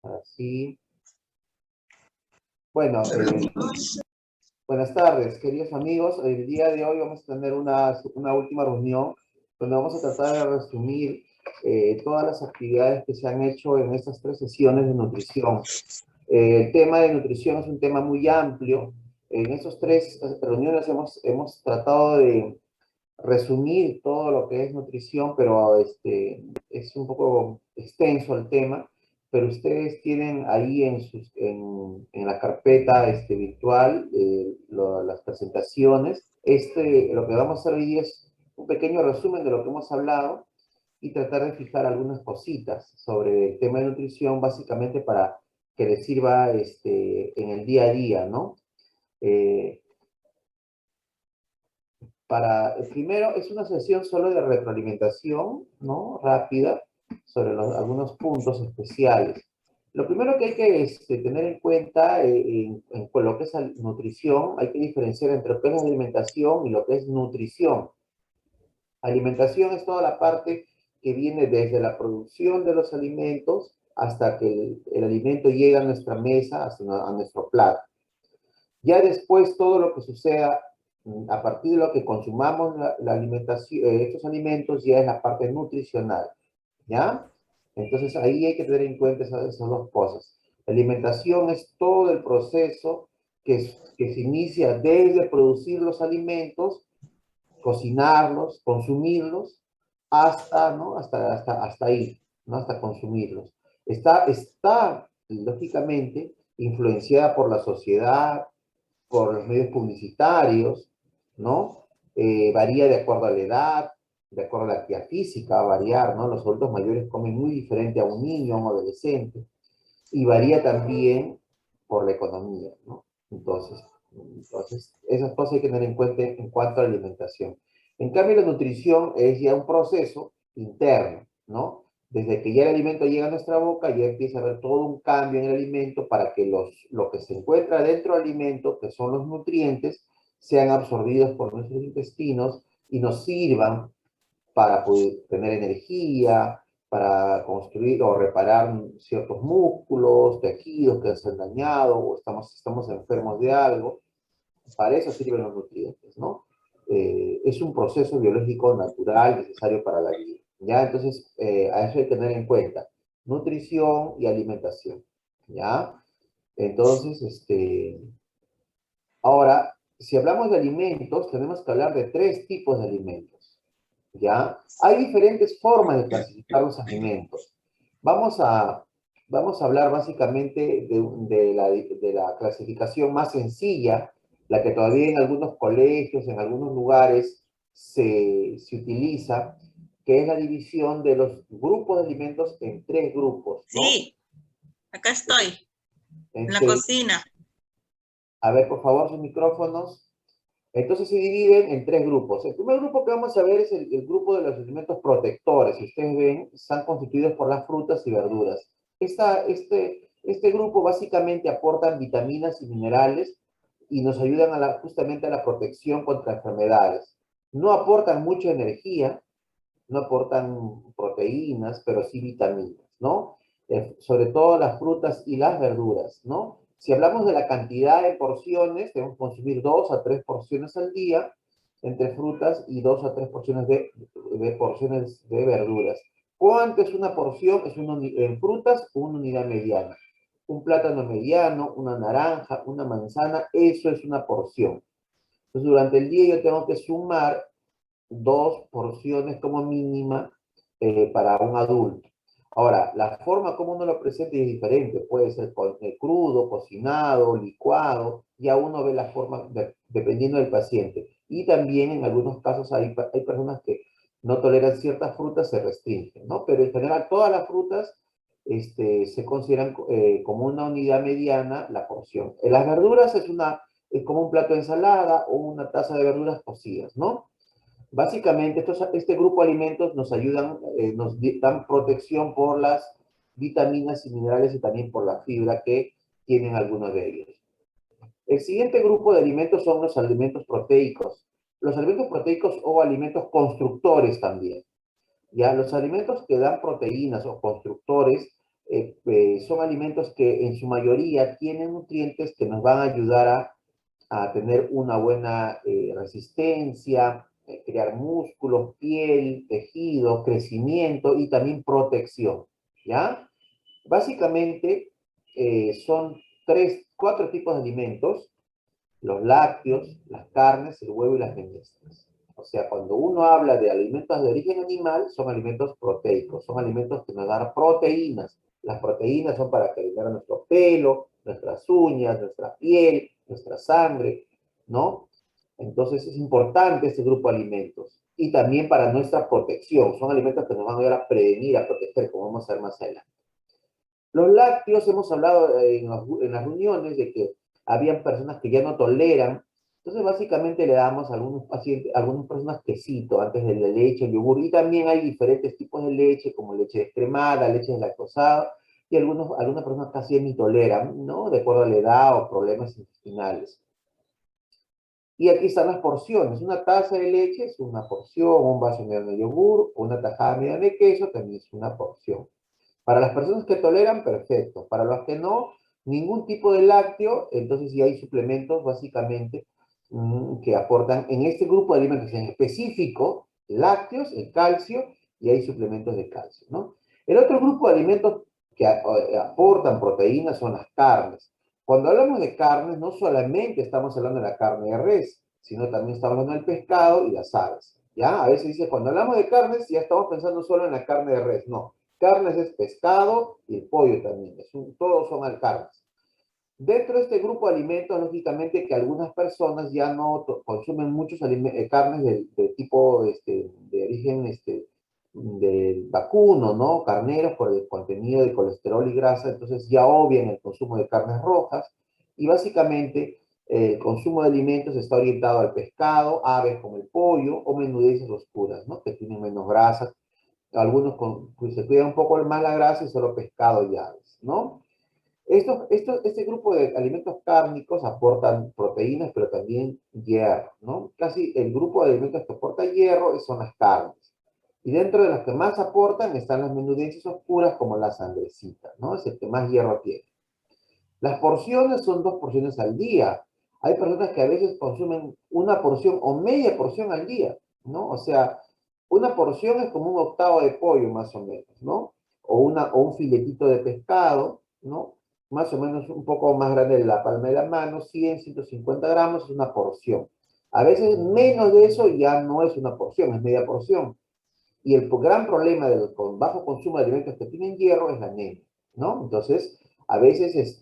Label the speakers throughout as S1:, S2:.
S1: Así. Bueno, buenas tardes, queridos amigos. El día de hoy vamos a tener una última reunión donde vamos a tratar de resumir todas las actividades que se han hecho en estas 3 sesiones de nutrición. El tema de nutrición es un tema muy amplio. En estas 3 reuniones hemos tratado de resumir todo lo que es nutrición, pero es un poco extenso el tema, pero ustedes tienen ahí en la carpeta virtual las presentaciones. Lo que vamos a hacer hoy día es un pequeño resumen de lo que hemos hablado y tratar de fijar algunas cositas sobre el tema de nutrición, básicamente para que les sirva en el día a día, ¿no? Primero, es una sesión solo de retroalimentación, ¿no? Rápida, sobre algunos puntos especiales. Lo primero que hay que tener en cuenta con lo que es nutrición, hay que diferenciar entre lo que es alimentación y lo que es nutrición. Alimentación es toda la parte que viene desde la producción de los alimentos hasta que el alimento llega a nuestra mesa, a nuestro plato. Ya después todo lo que suceda a partir de lo que consumamos la alimentación, estos alimentos ya es la parte nutricional, ¿ya? Entonces ahí hay que tener en cuenta esas 2 cosas. La alimentación es todo el proceso que se inicia desde producir los alimentos, cocinarlos, consumirlos, hasta, ¿no? Hasta ahí, ¿no? Hasta consumirlos. Está lógicamente influenciada por la sociedad, por los medios publicitarios, ¿no? Varía de acuerdo a la edad, de acuerdo a la actividad física, va a variar, ¿no? Los adultos mayores comen muy diferente a un niño, a un adolescente, y varía también por la economía, ¿no? Entonces, esas cosas hay que tener en cuenta en cuanto a la alimentación. En cambio, la nutrición es ya un proceso interno, ¿no? Desde que ya el alimento llega a nuestra boca, ya empieza a haber todo un cambio en el alimento para que lo que se encuentra dentro del alimento, que son los nutrientes, sean absorbidos por nuestros intestinos y nos sirvan para poder tener energía, para construir o reparar ciertos músculos, tejidos que se han dañado o estamos enfermos de algo. Para eso sirven los nutrientes, ¿no? Es un proceso biológico natural necesario para la vida. ¿Ya? Entonces, a eso hay que tener en cuenta. Nutrición y alimentación. ¿Ya? Entonces, ahora, si hablamos de alimentos, tenemos que hablar de 3 tipos de alimentos. ¿Ya? Hay diferentes formas de clasificar los alimentos. Vamos a hablar básicamente de la clasificación más sencilla, la que todavía en algunos colegios, en algunos lugares se utiliza, que es la división de los grupos de alimentos en 3 grupos, ¿no?
S2: Sí, acá estoy, en la cocina.
S1: A ver, por favor, sus micrófonos. Entonces se dividen en 3 grupos. El primer grupo que vamos a ver es el grupo de los alimentos protectores. Si ustedes ven, están constituidos por las frutas y verduras. Este grupo básicamente aportan vitaminas y minerales y nos ayudan justamente a la protección contra enfermedades. No aportan mucha energía, no aportan proteínas, pero sí vitaminas, ¿no? Sobre todo las frutas y las verduras, ¿no? Si hablamos de la cantidad de porciones, debemos consumir 2 a 3 porciones al día entre frutas y 2 a 3 porciones porciones de verduras. ¿Cuánto es una porción? En frutas, una unidad mediana. Un plátano mediano, una naranja, una manzana, eso es una porción. Entonces, durante el día yo tengo que sumar 2 porciones como mínima para un adulto. Ahora, la forma como uno lo presenta es diferente. Puede ser crudo, cocinado, licuado. Ya uno ve la forma dependiendo del paciente. Y también en algunos casos hay personas que no toleran ciertas frutas, se restringen, ¿no? Pero en general todas las frutas se consideran como una unidad mediana la porción. En las verduras es como un plato de ensalada o una taza de verduras cocidas, ¿no? Básicamente, este grupo de alimentos nos ayudan, nos dan protección por las vitaminas y minerales y también por la fibra que tienen algunos de ellos. El siguiente grupo de alimentos son los alimentos proteicos. Los alimentos proteicos o alimentos constructores también. Ya, los alimentos que dan proteínas o constructores son alimentos que en su mayoría tienen nutrientes que nos van a ayudar a tener una buena resistencia, crear músculos, piel, tejido, crecimiento y también protección, ¿ya? Básicamente son cuatro tipos de alimentos: los lácteos, las carnes, el huevo y las menestras. O sea, cuando uno habla de alimentos de origen animal, son alimentos proteicos, son alimentos que nos dan proteínas. Las proteínas son para alimentar nuestro pelo, nuestras uñas, nuestra piel, nuestra sangre, ¿no? Entonces es importante este grupo de alimentos. Y también para nuestra protección. Son alimentos que nos van a ayudar a prevenir, a proteger, como vamos a ver más adelante. Los lácteos, hemos hablado en las reuniones de que habían personas que ya no toleran. Entonces, básicamente le damos a algunos pacientes, a algunas personas quesito antes de la leche, el yogur. Y también hay diferentes tipos de leche, como leche descremada, leche deslactosada. Y algunas personas casi ni toleran, ¿no? De acuerdo a la edad o problemas intestinales. Y aquí están las porciones. Una taza de leche es una porción, un vaso mediano de yogur, una tajada mediana de queso también es una porción. Para las personas que toleran, perfecto. Para los que no, ningún tipo de lácteo, entonces sí hay suplementos básicamente que aportan en este grupo de alimentos en específico, lácteos, el calcio, y hay suplementos de calcio, ¿no? El otro grupo de alimentos que aportan proteínas son las carnes. Cuando hablamos de carnes, no solamente estamos hablando de la carne de res, sino también estamos hablando del pescado y las aves, ¿ya? A veces dice, cuando hablamos de carnes, ya estamos pensando solo en la carne de res. No, carnes es pescado y el pollo también. Todos son carnes. Dentro de este grupo de alimentos, lógicamente que algunas personas ya no consumen muchos carnes de tipo de origen de vacuno, ¿no? Carneros por el contenido de colesterol y grasa, entonces ya obvian el consumo de carnes rojas y básicamente el consumo de alimentos está orientado al pescado, aves como el pollo o menudencias oscuras, ¿no? Que tienen menos grasa. Algunos pues, se cuidan un poco más la grasa y solo pescado y aves, ¿no? Este grupo de alimentos cárnicos aportan proteínas, pero también hierro, ¿no? Casi el grupo de alimentos que aporta hierro son las carnes. Y dentro de las que más aportan están las menudencias oscuras como la sangrecita, ¿no? Es el que más hierro tiene. Las porciones son 2 porciones al día. Hay personas que a veces consumen una porción o media porción al día, ¿no? O sea, una porción es como un octavo de pollo más o menos, ¿no? O un filetito de pescado, ¿no? Más o menos un poco más grande de la palma de la mano, 100, 150 gramos es una porción. A veces menos de eso ya no es una porción, es media porción. Y el gran problema con bajo consumo de alimentos que tienen hierro es la anemia, ¿no? Entonces, a veces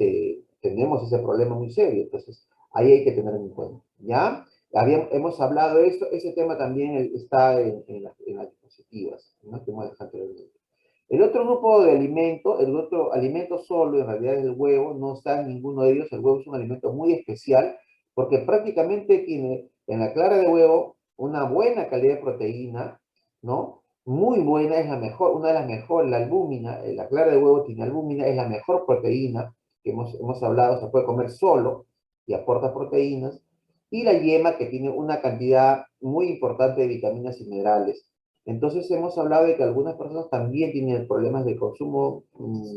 S1: tenemos ese problema muy serio. Entonces, ahí hay que tener en cuenta, ¿ya? Hemos hablado de esto, ese tema también está en las diapositivas, ¿no? Que hemos dejado anteriormente. El otro grupo de alimentos, el otro alimento solo, en realidad es el huevo, no está en ninguno de ellos. El huevo es un alimento muy especial porque prácticamente tiene en la clara de huevo una buena calidad de proteína, ¿no? Muy buena, es la mejor, una de las mejores, la albúmina, la clara de huevo tiene albúmina, es la mejor proteína que hemos hablado, se puede comer solo y aporta proteínas. Y la yema que tiene una cantidad muy importante de vitaminas y minerales. Entonces hemos hablado de que algunas personas también tienen problemas de consumo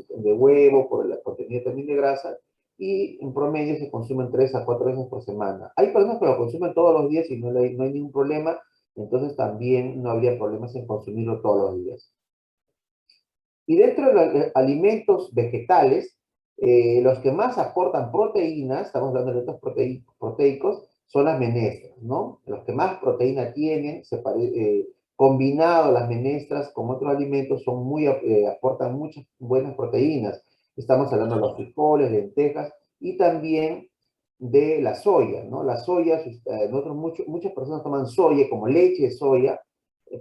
S1: de huevo por el contenido también de grasa y en promedio se consumen 3 a 4 veces por semana. Hay personas que lo consumen todos los días y no hay ningún problema, entonces también no habría problemas en consumirlo todos los días. Y dentro de los alimentos vegetales, los que más aportan proteínas, estamos hablando de alimentos proteicos, son las menestras, ¿no? Los que más proteína tienen, combinado las menestras con otros alimentos, aportan muchas buenas proteínas. Estamos hablando de los frijoles, lentejas y también de la soya, ¿no? La soya, muchas personas toman soya como leche de soya,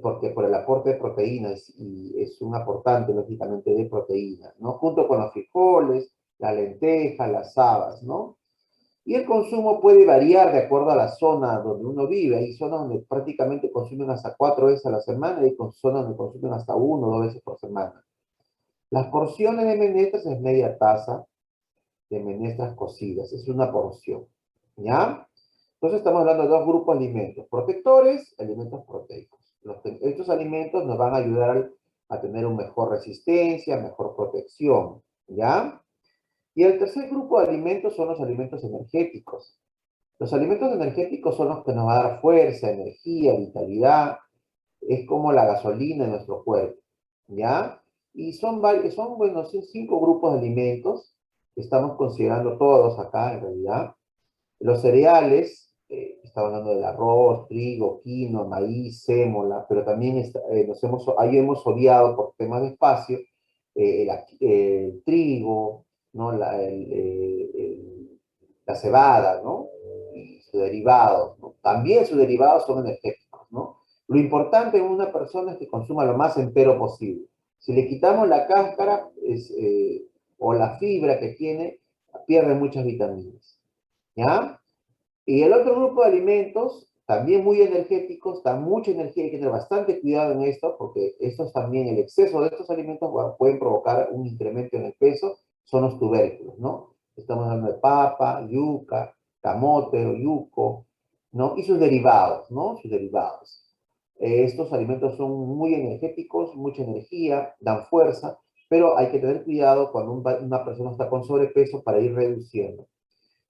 S1: porque por el aporte de proteínas y es un aportante, lógicamente, de proteínas, ¿no? Junto con los frijoles, la lenteja, las habas, ¿no? Y el consumo puede variar de acuerdo a la zona donde uno vive. Hay zonas donde prácticamente consumen hasta 4 veces a la semana y hay zonas donde consumen hasta 1 o 2 veces por semana. Las porciones de menestras es media taza de menestras cocidas. Es una porción, ¿ya? Entonces estamos hablando de dos grupos de alimentos: protectores, alimentos proteicos. Estos alimentos nos van a ayudar a tener una mejor resistencia, mejor protección, ¿ya? Y el tercer grupo de alimentos son los alimentos energéticos. Los alimentos energéticos son los que nos van a dar fuerza, energía, vitalidad, es como la gasolina en nuestro cuerpo, ¿ya? Y bueno, son 5 grupos de alimentos que estamos considerando todos acá, en realidad. Los cereales, estamos hablando del arroz, trigo, quinoa, maíz, sémola, pero también ahí hemos obviado por temas de espacio el trigo, ¿no? La cebada, ¿no? Y sus derivados, ¿no? También sus derivados son energéticos, ¿no? Lo importante en una persona es que consuma lo más entero posible. Si le quitamos la cáscara o la fibra que tiene, pierde muchas vitaminas, ¿ya? Y el otro grupo de alimentos, también muy energéticos, dan mucha energía, hay que tener bastante cuidado en esto, porque estos también, el exceso de estos alimentos pueden provocar un incremento en el peso, son los tubérculos, ¿no? Estamos hablando de papa, yuca, camote o yuco, ¿no? Y sus derivados, ¿no? Sus derivados. Estos alimentos son muy energéticos, mucha energía, dan fuerza, pero hay que tener cuidado cuando una persona está con sobrepeso para ir reduciendo.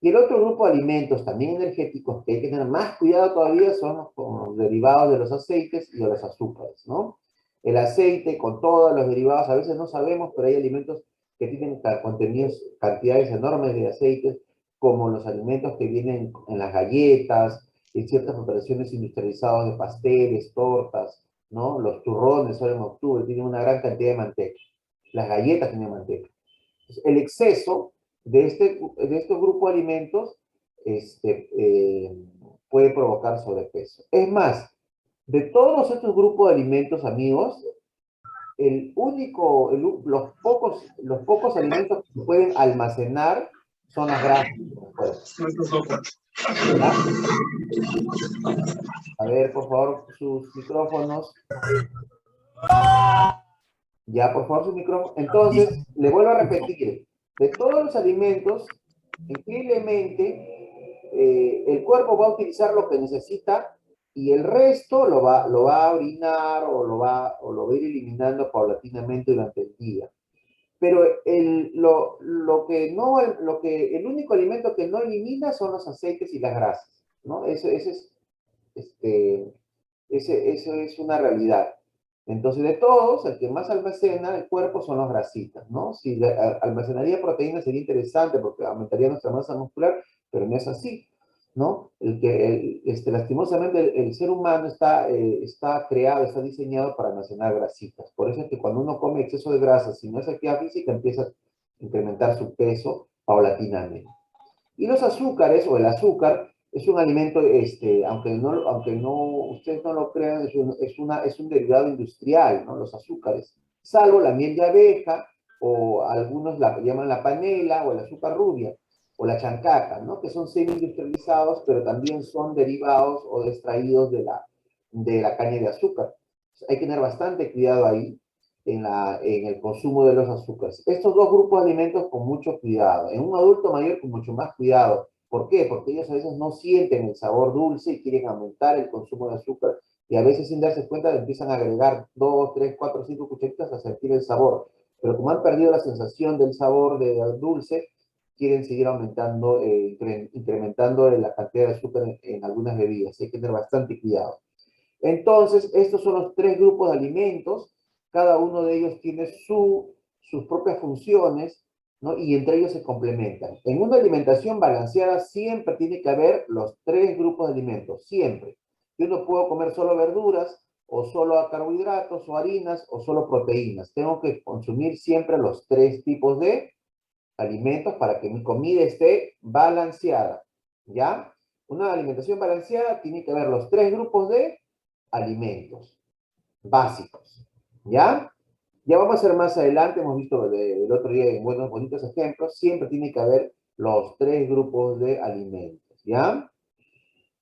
S1: Y el otro grupo de alimentos también energéticos que hay que tener más cuidado todavía son los derivados de los aceites y de los azúcares, ¿no? El aceite con todos los derivados, a veces no sabemos, pero hay alimentos que tienen contenidos, cantidades enormes de aceites, como los alimentos que vienen en las galletas, en ciertas preparaciones industrializadas de pasteles, tortas, ¿no? Los turrones, ahora en octubre, tienen una gran cantidad de manteca. Las galletas tienen manteca. El exceso de estos grupos de alimentos puede provocar sobrepeso. Es más, de todos estos grupos de alimentos, amigos, los pocos alimentos que se pueden almacenar son las grasas. ¿Ya? A ver, por favor, sus micrófonos. Ya, por favor, sus micrófonos. Entonces, le vuelvo a repetir, de todos los alimentos, increíblemente, el cuerpo va a utilizar lo que necesita y el resto lo va a orinar o lo va a ir eliminando paulatinamente durante el día. Pero el único alimento que no elimina son los aceites y las grasas, ¿no? Este, eso es una realidad. Entonces, de todos, el que más almacena el cuerpo son las grasitas, ¿no? Si almacenaría proteínas sería interesante porque aumentaría nuestra masa muscular, pero no es así, ¿no? Lastimosamente, el ser humano está creado, está diseñado para almacenar grasitas. Por eso es que cuando uno come exceso de grasas, si no es actividad física, empieza a incrementar su peso paulatinamente. Y los azúcares o el azúcar es un alimento, aunque no, ustedes no lo crean, es un derivado industrial, ¿no? Los azúcares, salvo la miel de abeja, o algunos la llaman la panela, o el azúcar rubia, o la chancaca, ¿no? Que son semi-industrializados, pero también son derivados o extraídos de la caña de azúcar. Hay que tener bastante cuidado ahí en el consumo de los azúcares. Estos dos grupos de alimentos con mucho cuidado. En un adulto mayor con mucho más cuidado. ¿Por qué? Porque ellos a veces no sienten el sabor dulce y quieren aumentar el consumo de azúcar y a veces sin darse cuenta empiezan a agregar 2, 3, 4, 5 cucharitas a sentir el sabor. Pero como han perdido la sensación del sabor de dulce, quieren seguir aumentando, incrementando la cantidad de azúcar en algunas bebidas. Hay que tener bastante cuidado. Entonces, estos son los 3 grupos de alimentos. Cada uno de ellos tiene sus propias funciones, ¿no? Y entre ellos se complementan. En una alimentación balanceada siempre tiene que haber los 3 grupos de alimentos, siempre. Yo no puedo comer solo verduras, o solo carbohidratos, o harinas, o solo proteínas. Tengo que consumir siempre los 3 tipos de alimentos para que mi comida esté balanceada, ¿ya? Una alimentación balanceada tiene que haber los 3 grupos de alimentos básicos, ¿ya? Ya vamos a hacer más adelante, hemos visto el otro día en buenos, bonitos ejemplos, siempre tiene que haber los 3 grupos de alimentos, ¿ya?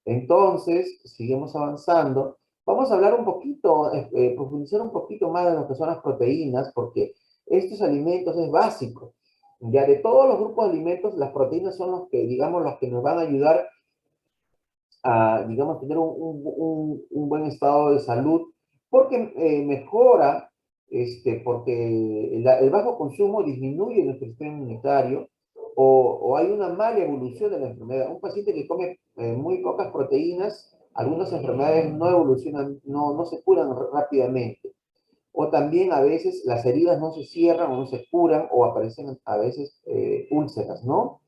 S1: Entonces, seguimos avanzando. Vamos a hablar un poquito, profundizar un poquito más de lo que son las proteínas, porque estos alimentos es básico. Ya de todos los grupos de alimentos, las proteínas son los que, digamos, los que nos van a ayudar a, digamos, tener un buen estado de salud, porque mejora porque el bajo consumo disminuye nuestro sistema inmunitario o hay una mala evolución de la enfermedad. Un paciente que come muy pocas proteínas, algunas enfermedades no evolucionan, no se curan rápidamente. O también a veces las heridas no se cierran o no se curan o aparecen a veces úlceras, ¿no?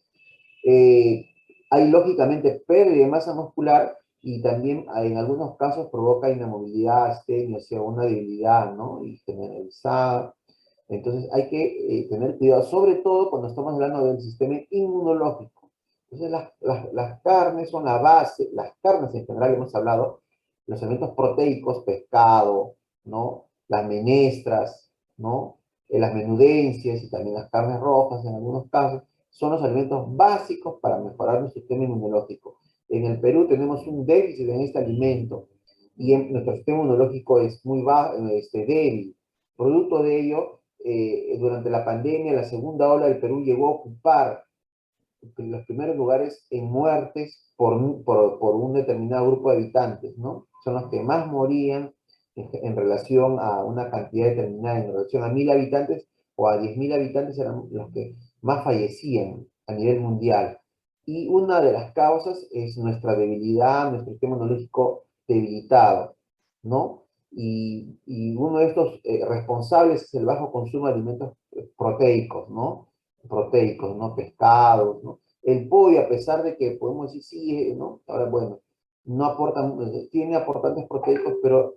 S1: Eh, Hay lógicamente pérdida de masa muscular y también en algunos casos provoca inamovilidad, astenia, o sea, una debilidad, ¿no? Y generalizada. Entonces hay que tener cuidado, sobre todo cuando estamos hablando del sistema inmunológico. Entonces las carnes son la base, las carnes en general hemos hablado, los alimentos proteicos, pescado, ¿no? Las menestras, ¿no? Las menudencias y también las carnes rojas en algunos casos, son los alimentos básicos para mejorar nuestro sistema inmunológico. En el Perú tenemos un déficit en este alimento y nuestro sistema inmunológico es muy bajo, débil. Producto de ello, durante la pandemia, la segunda ola del Perú llegó a ocupar los primeros lugares en muertes por un determinado grupo de habitantes, ¿no? Son los que más morían en relación a una cantidad determinada, en relación a 1000 habitantes o a 10.000 habitantes eran los que más fallecían a nivel mundial. Y una de las causas es nuestra debilidad, nuestro sistema inmunológico debilitado, ¿no? Y uno de estos responsables es el bajo consumo de alimentos proteicos, ¿no? Proteicos, ¿no? Pescados, ¿no? El pollo, a pesar de que podemos decir sí, ¿no? Ahora, bueno, no aportan, tiene aportantes proteicos, pero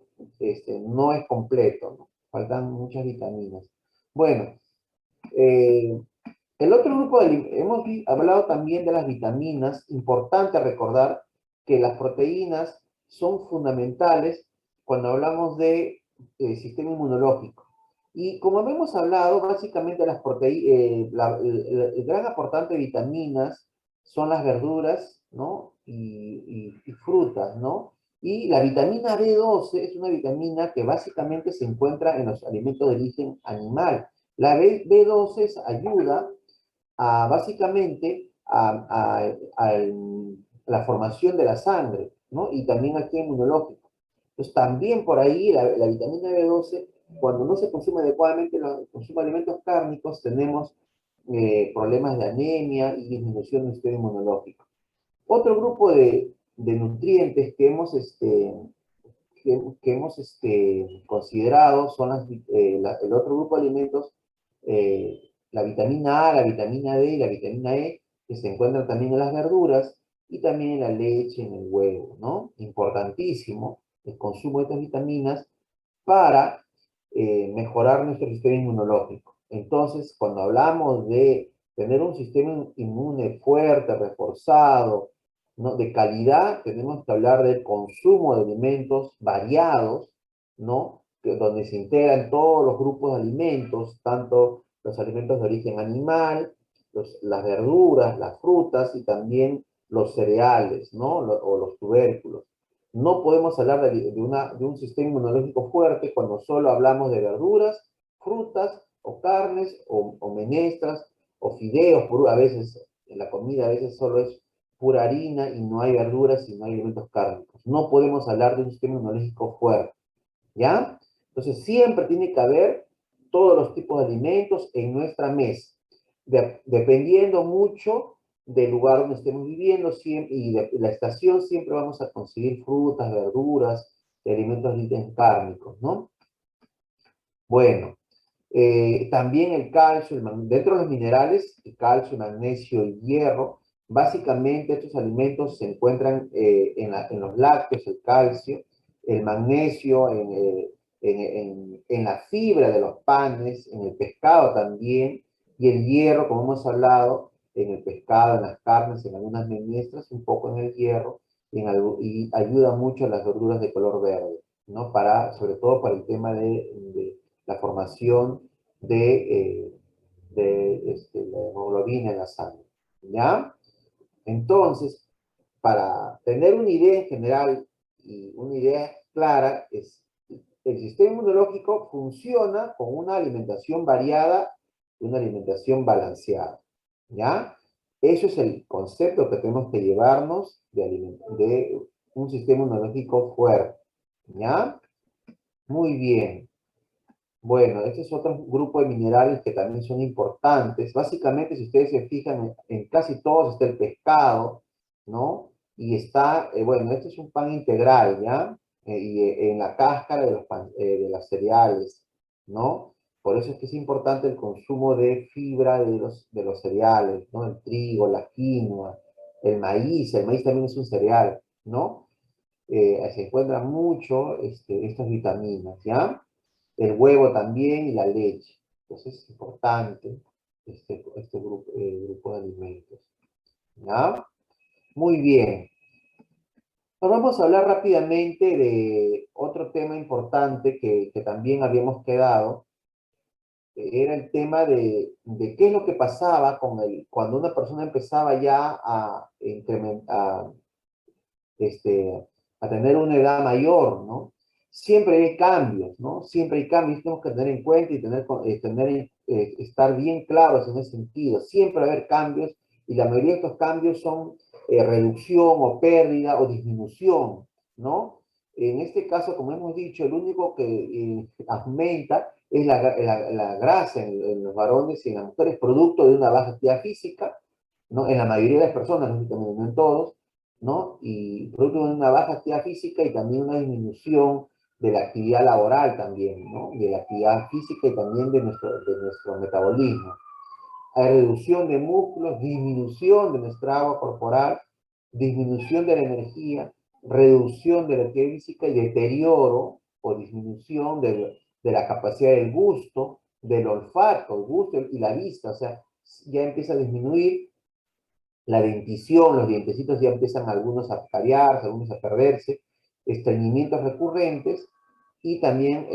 S1: no es completo, ¿no? Faltan muchas vitaminas. Bueno, eh, el otro grupo hemos hablado también de las vitaminas. Importante recordar que las proteínas son fundamentales cuando hablamos de sistema inmunológico. Y como hemos hablado, básicamente las el gran aportante de vitaminas son las verduras, ¿no? Y frutas, ¿no? Y la vitamina B12 es una vitamina que básicamente se encuentra en los alimentos de origen animal. La B12 ayuda básicamente a la formación de la sangre, ¿no? Y también al sistema inmunológico. Entonces, también por ahí la vitamina B12, cuando no se consume adecuadamente, el consumo de alimentos cárnicos, tenemos problemas de anemia y disminución del sistema inmunológico. Otro grupo de nutrientes que hemos considerado son el otro grupo de alimentos, la vitamina A, la vitamina D y la vitamina E, que se encuentran también en las verduras y también en la leche, en el huevo, ¿no? Importantísimo el consumo de estas vitaminas para mejorar nuestro sistema inmunológico. Entonces, cuando hablamos de tener un sistema inmune fuerte, reforzado, ¿no? De calidad, tenemos que hablar del consumo de alimentos variados, ¿no? Donde se integran todos los grupos de alimentos, tanto los alimentos de origen animal, las verduras, las frutas y también los cereales, ¿no? O los tubérculos. No podemos hablar de un sistema inmunológico fuerte cuando solo hablamos de verduras, frutas o carnes o menestras o fideos, a veces en la comida a veces solo es pura harina y no hay verduras y no hay alimentos cárnicos. No podemos hablar de un sistema inmunológico fuerte, ¿ya? Entonces siempre tiene que haber todos los tipos de alimentos en nuestra mesa, dependiendo mucho del lugar donde estemos viviendo y de la estación, siempre vamos a conseguir frutas, verduras, alimentos cárnicos, ¿no? Bueno, también el calcio, dentro de los minerales, el calcio, magnesio y hierro, básicamente estos alimentos se encuentran en los lácteos, el calcio, el magnesio, en la fibra de los panes, en el pescado también, y el hierro, como hemos hablado, en el pescado, en las carnes, en algunas menestras, un poco en el hierro, y ayuda mucho a las verduras de color verde, ¿no? Sobre todo para el tema de la formación de la hemoglobina en la sangre, ¿ya? Entonces, para tener una idea en general y una idea clara, el sistema inmunológico funciona con una alimentación variada y una alimentación balanceada, ¿ya? Eso es el concepto que tenemos que llevarnos de un sistema inmunológico fuerte, ¿ya? Muy bien. Bueno, este es otro grupo de minerales que también son importantes. Básicamente, si ustedes se fijan, en casi todos está el pescado, ¿no? Y está, bueno, este es un pan integral, ¿ya? Y en la cáscara de de los cereales, ¿no? Por eso es que es importante el consumo de fibra de los cereales, ¿no? El trigo, la quinoa, el maíz también es un cereal, ¿no? Se encuentran mucho estas vitaminas, ¿ya? El huevo también y la leche. Entonces es importante este grupo de alimentos, ¿ya? Muy bien. Ahora vamos a hablar rápidamente de otro tema importante que también habíamos quedado. Era el tema de qué es lo que pasaba cuando una persona empezaba ya a incrementar, este, a tener una edad mayor, ¿no? Siempre hay cambios, ¿no? Siempre hay cambios, tenemos que tener en cuenta y estar bien claros en ese sentido. Siempre va a haber cambios y la mayoría de estos cambios son reducción o pérdida o disminución, ¿no? En este caso, como hemos dicho, el único que aumenta es la grasa en los varones y en las mujeres, producto de una baja actividad física, ¿no? En la mayoría de las personas, lógicamente no en todos, ¿no? Y producto de una baja actividad física y también una disminución de la actividad laboral también, ¿no? De la actividad física y también de nuestro metabolismo. Hay reducción de músculos, disminución de nuestra agua corporal, disminución de la energía, reducción de la actividad física y deterioro o disminución de la capacidad del gusto, del olfato, el gusto y la vista. O sea, ya empieza a disminuir la dentición, los dientecitos ya empiezan algunos a carearse, algunos a perderse, estreñimientos recurrentes y también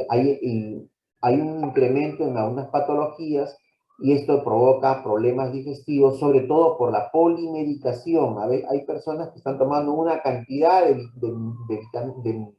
S1: hay un incremento en algunas patologías y esto provoca problemas digestivos, sobre todo por la polimedicación. A ver, hay personas que están tomando una cantidad de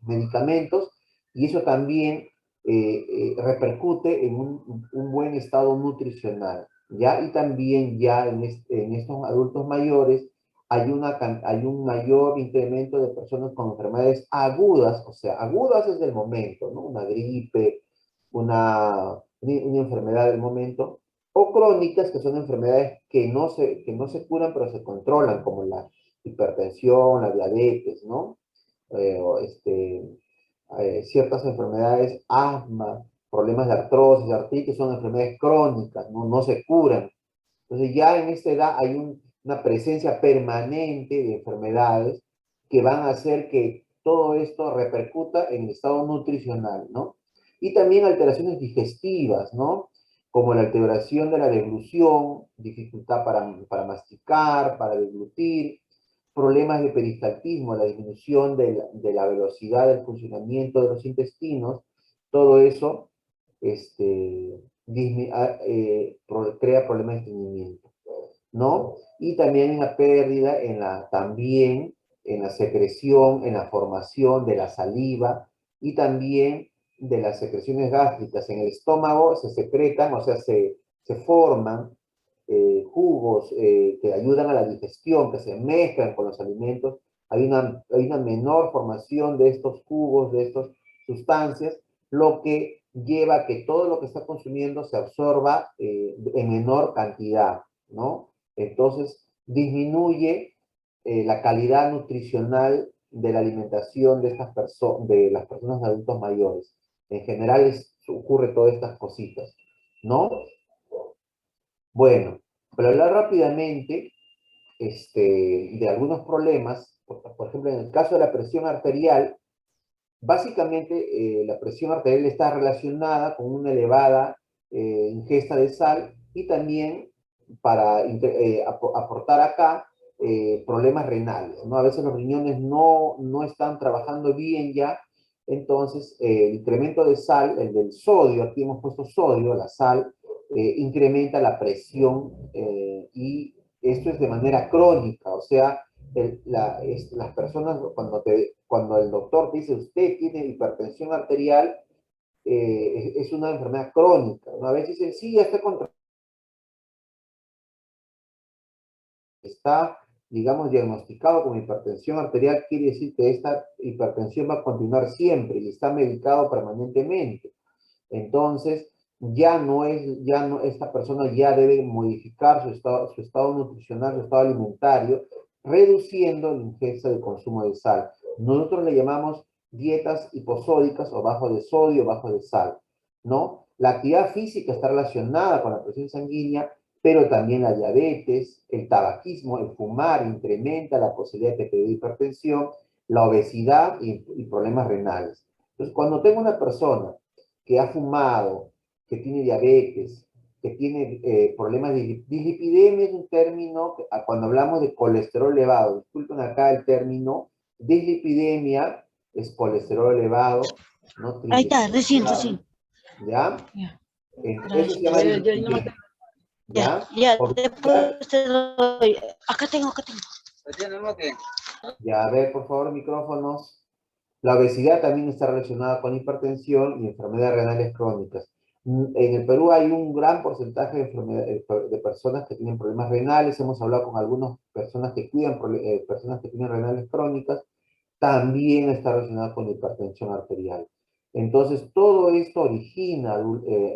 S1: medicamentos y eso también repercute en un buen estado nutricional. ¿Ya? Y también ya en estos adultos mayores hay un mayor incremento de personas con enfermedades agudas, o sea, agudas es del momento, ¿no? Una gripe, una enfermedad del momento, o crónicas, que son enfermedades que no se curan, pero se controlan, como la hipertensión, la diabetes, ¿no? O ciertas enfermedades, asma, problemas de artrosis, de artritis, son enfermedades crónicas, ¿no? No se curan. Entonces ya en esta edad hay una presencia permanente de enfermedades que van a hacer que todo esto repercuta en el estado nutricional, ¿no? Y también alteraciones digestivas, ¿no? Como la alteración de la deglución, dificultad para masticar, para deglutir, problemas de peristaltismo, la disminución de la velocidad del funcionamiento de los intestinos, todo eso crea problemas de estreñimiento, ¿no? Y también una pérdida también en la secreción, en la formación de la saliva y también de las secreciones gástricas. En el estómago se secretan, o sea, se forman jugos que ayudan a la digestión, que se mezclan con los alimentos. Hay una menor formación de estos jugos, de estas sustancias, lo que lleva a que todo lo que está consumiendo se absorba en menor cantidad, ¿no? Entonces, disminuye la calidad nutricional de la alimentación de las personas adultos mayores. En general ocurre todas estas cositas, ¿no? Bueno, para hablar rápidamente de algunos problemas, por ejemplo, en el caso de la presión arterial, básicamente la presión arterial está relacionada con una elevada ingesta de sal y también para aportar acá problemas renales, ¿no? A veces los riñones no están trabajando bien ya, entonces el incremento de sal, el del sodio, aquí hemos puesto sodio, la sal, incrementa la presión y esto es de manera crónica, o sea, las personas, cuando el doctor te dice usted tiene hipertensión arterial, es una enfermedad crónica. Una vez dicen, sí, ya está, digamos, diagnosticado con hipertensión arterial, quiere decir que esta hipertensión va a continuar siempre y está medicado permanentemente. Entonces, esta persona ya debe modificar su estado nutricional, su estado alimentario, reduciendo la ingesta de consumo de sal. Nosotros le llamamos dietas hiposódicas o bajo de sodio, bajo de sal, ¿no? La actividad física está relacionada con la presión sanguínea, pero también la diabetes, el tabaquismo, el fumar incrementa la posibilidad de que te dé hipertensión, la obesidad y problemas renales. Entonces, cuando tengo una persona que ha fumado, que tiene diabetes, que tiene problemas de dislipidemia, es un término, cuando hablamos de colesterol elevado, disculpen acá el término, dislipidemia es colesterol elevado, no
S3: Ahí está, recién.
S1: ¿ya?
S3: Ya,
S1: Eso se
S3: gracias.
S1: llama dislipidemia, ¿ya?
S3: Ya,
S1: Porque
S3: después te doy. Acá tengo.
S1: ya, a ver, por favor, micrófonos. La obesidad también está relacionada con hipertensión y enfermedades renales crónicas. En el Perú hay un gran porcentaje de personas que tienen problemas renales. Hemos hablado con algunas personas que cuidan personas que tienen renales crónicas. También está relacionada con hipertensión arterial. Entonces, todo esto origina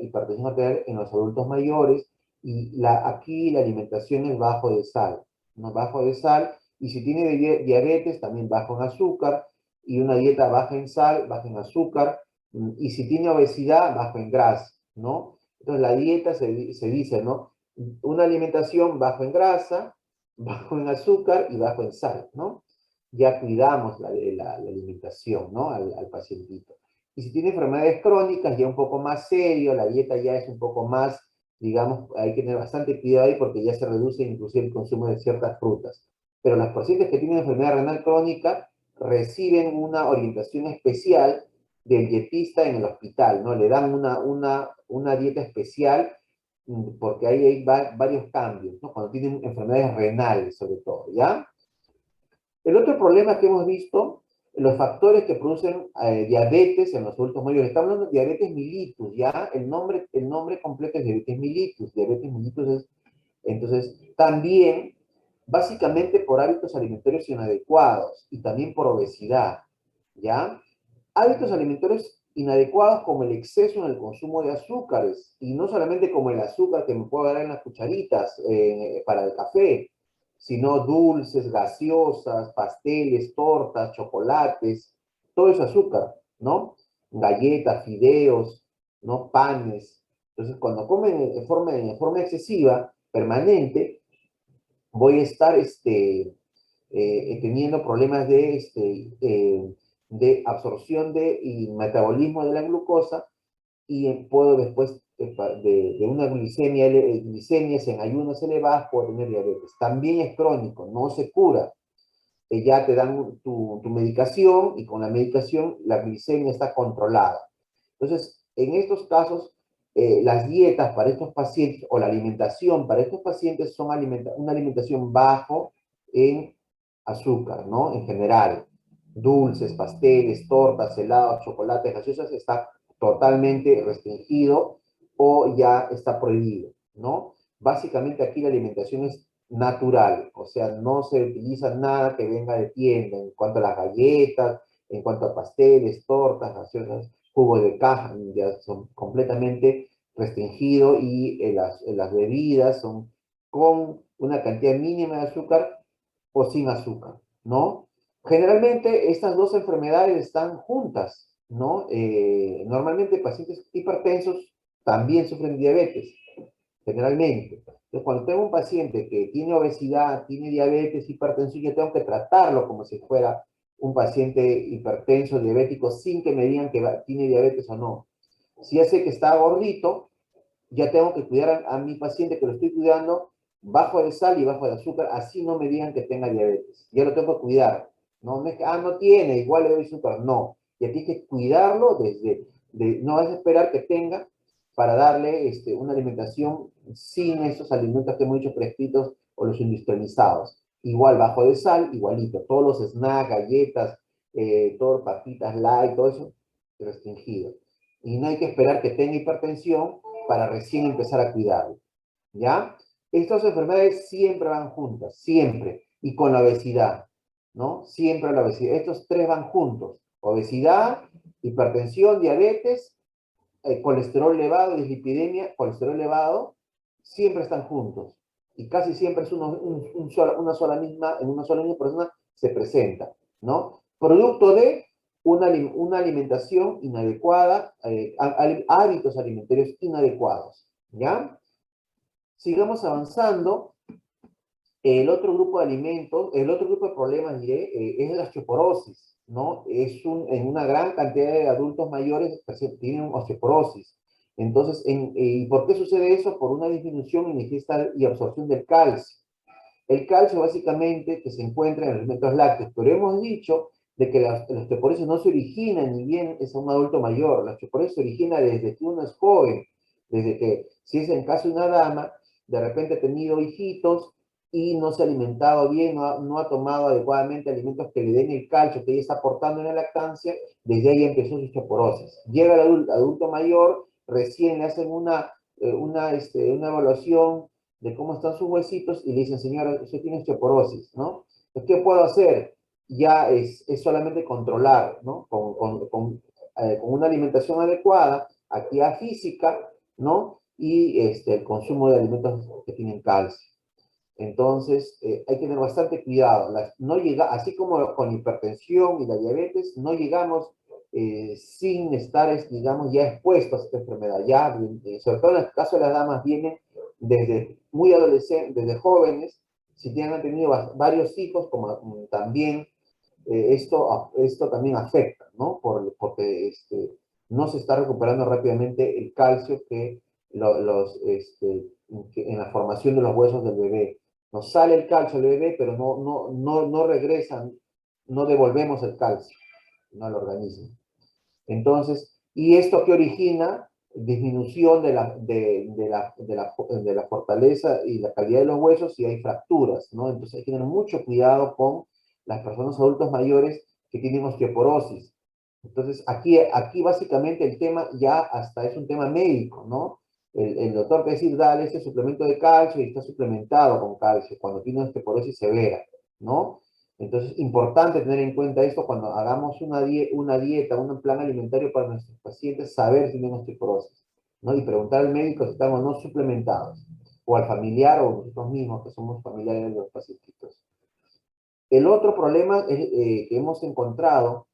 S1: hipertensión arterial en los adultos mayores y aquí la alimentación es bajo de sal, ¿no? Bajo de sal, y si tiene diabetes, también bajo en azúcar, y una dieta baja en sal, baja en azúcar, y si tiene obesidad, bajo en grasa, ¿no? Entonces, la dieta se dice, ¿no? Una alimentación bajo en grasa, bajo en azúcar y bajo en sal, ¿no? Ya cuidamos la alimentación, ¿no? Al pacientito. Y si tiene enfermedades crónicas, ya un poco más serio, la dieta ya es un poco más, digamos, hay que tener bastante cuidado ahí porque ya se reduce inclusive el consumo de ciertas frutas. Pero las pacientes que tienen enfermedad renal crónica reciben una orientación especial del dietista en el hospital, ¿no? Le dan una dieta especial porque ahí hay varios cambios, ¿no? Cuando tienen enfermedades renales, sobre todo, ¿ya? El otro problema que hemos visto, los factores que producen diabetes en los adultos mayores. Estamos hablando de diabetes mellitus, ¿ya? El nombre completo es diabetes mellitus. Diabetes mellitus es, entonces, también, básicamente por hábitos alimentarios inadecuados y también por obesidad, ¿ya? Hábitos alimentarios inadecuados como el exceso en el consumo de azúcares, y no solamente como el azúcar que me puedo dar en las cucharitas para el café, sino dulces, gaseosas, pasteles, tortas, chocolates, todo es azúcar, ¿no? Galletas, fideos, ¿no? Panes. Entonces, cuando comen en forma excesiva, permanente, voy a estar teniendo problemas de absorción y metabolismo de la glucosa y puedo después de una glicemias en ayunos elevadas, puedo tener diabetes. También es crónico, no se cura. Ya te dan tu medicación y con la medicación la glicemia está controlada. Entonces, en estos casos, las dietas para estos pacientes o la alimentación para estos pacientes son una alimentación bajo en azúcar, ¿no? En general, dulces, pasteles, tortas, helados, chocolates, gaseosas, está totalmente restringido o ya está prohibido, ¿no? Básicamente aquí la alimentación es natural, o sea, no se utiliza nada que venga de tienda en cuanto a las galletas, en cuanto a pasteles, tortas, gaseosas, jugos de caja, ya son completamente restringidos y las bebidas son con una cantidad mínima de azúcar o sin azúcar, ¿no? Generalmente estas dos enfermedades están juntas, ¿no? Normalmente pacientes hipertensos también sufren diabetes, generalmente. Entonces, cuando tengo un paciente que tiene obesidad, tiene diabetes, hipertensión, yo tengo que tratarlo como si fuera un paciente hipertenso, diabético, sin que me digan que tiene diabetes o no. Si ya sé que está gordito, ya tengo que cuidar a mi paciente que lo estoy cuidando bajo de sal y bajo de azúcar, así no me digan que tenga diabetes. Ya lo tengo que cuidar. No es que, no tiene, igual le doy azúcar. No. Y tienes que cuidarlo no es esperar que tenga para darle una alimentación sin esos alimentos que hemos dicho prescritos o los industrializados. Igual bajo de sal, igualito. Todos los snacks, galletas, todo, papitas light, todo eso restringido. Y no hay que esperar que tenga hipertensión para recién empezar a cuidarlo, ¿ya? Estas enfermedades siempre van juntas, siempre, y con la obesidad, ¿no? Siempre la obesidad. Estos tres van juntos, obesidad, hipertensión, diabetes colesterol elevado, dislipidemia, colesterol elevado, siempre están juntos. Y casi siempre es una sola misma persona se presenta, ¿no? Producto de una alimentación inadecuada, hábitos alimentarios inadecuados, ¿ya? Sigamos avanzando. El otro grupo de alimentos, el otro grupo de problemas, diré, es la osteoporosis, ¿no? En una gran cantidad de adultos mayores que tienen osteoporosis. Entonces, ¿y por qué sucede eso? Por una disminución en la ingesta y absorción del calcio. El calcio básicamente que se encuentra en los alimentos lácteos, pero hemos dicho de que la osteoporosis no se origina ni bien es a un adulto mayor, la osteoporosis se origina desde que uno es joven, desde que, si es el caso de una dama, de repente ha tenido hijitos y no se ha alimentado bien, no ha tomado adecuadamente alimentos que le den el calcio que ella está aportando en la lactancia, desde ahí empezó su osteoporosis. Llega el adulto mayor, recién le hacen una evaluación de cómo están sus huesitos y le dicen, señora, usted tiene osteoporosis, ¿no? Entonces, ¿qué puedo hacer? Ya es solamente controlar, ¿no? Con una alimentación adecuada, actividad física, ¿no? Y el consumo de alimentos que tienen calcio. Entonces, hay que tener bastante cuidado. No llega, así como con hipertensión y la diabetes, no llegamos sin estar, digamos, ya expuestos a esta enfermedad. Ya, sobre todo en el caso de las damas, vienen desde muy adolescentes, desde jóvenes, si tienen tenido varios hijos, como también esto también afecta, ¿no? Porque no se está recuperando rápidamente el calcio que en la formación de los huesos del bebé. Nos sale el calcio del bebé, pero no regresan, no devolvemos el calcio, ¿no? Al organismo. Entonces, ¿y esto qué origina? Disminución de la fortaleza y la calidad de los huesos y hay fracturas, ¿no? Entonces hay que tener mucho cuidado con las personas adultos mayores que tienen osteoporosis. Entonces, aquí básicamente el tema ya hasta es un tema médico, ¿no? El doctor puede decir, dale este suplemento de calcio y está suplementado con calcio cuando tiene osteoporosis severa, ¿no? Entonces, importante tener en cuenta esto cuando hagamos una dieta, un plan alimentario para nuestros pacientes, saber si tienen osteoporosis, ¿no? Y preguntar al médico si estamos no suplementados, o al familiar o nosotros mismos que somos familiares de los pacientitos. El otro problema que hemos encontrado,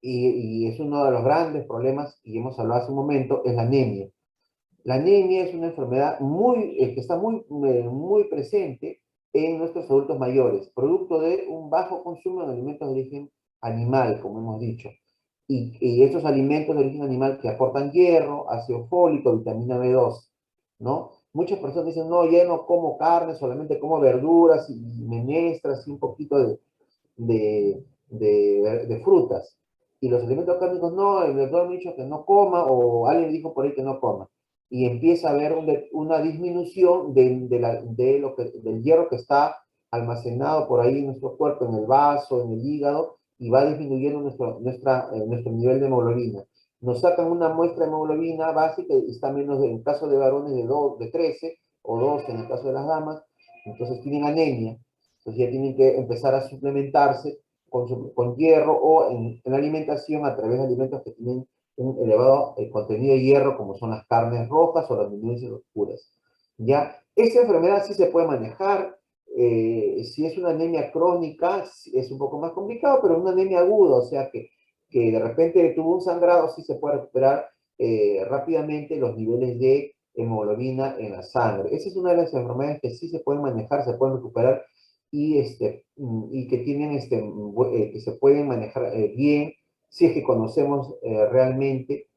S1: y es uno de los grandes problemas, y hemos hablado hace un momento, es la anemia. La anemia es una enfermedad que está muy presente en nuestros adultos mayores, producto de un bajo consumo de alimentos de origen animal, como hemos dicho. Y estos alimentos de origen animal que aportan hierro, ácido fólico, vitamina B2, ¿no? Muchas personas dicen, no, ya no como carne, solamente como verduras y menestras y un poquito de frutas. Y los alimentos cárnicos, no, el doctor me ha dicho que no coma, o alguien me dijo por ahí que no coma. Y empieza a haber una disminución del hierro que está almacenado por ahí en nuestro cuerpo, en el vaso, en el hígado, y va disminuyendo nuestro nivel de hemoglobina. Nos sacan una muestra de hemoglobina básica y está menos, en el caso de varones, de 13 o 12 en el caso de las damas, entonces tienen anemia. Entonces ya tienen que empezar a suplementarse con hierro o en la alimentación a través de alimentos que tienen un elevado contenido de hierro, como son las carnes rojas o las leguminosas oscuras. ¿Ya? Esta enfermedad sí se puede manejar. Si es una anemia crónica, es un poco más complicado, pero una anemia aguda, o sea que de repente tuvo un sangrado, sí se puede recuperar rápidamente los niveles de hemoglobina en la sangre. Esa es una de las enfermedades que sí se pueden manejar, se pueden recuperar y que tienen que se pueden manejar bien si es que conocemos realmente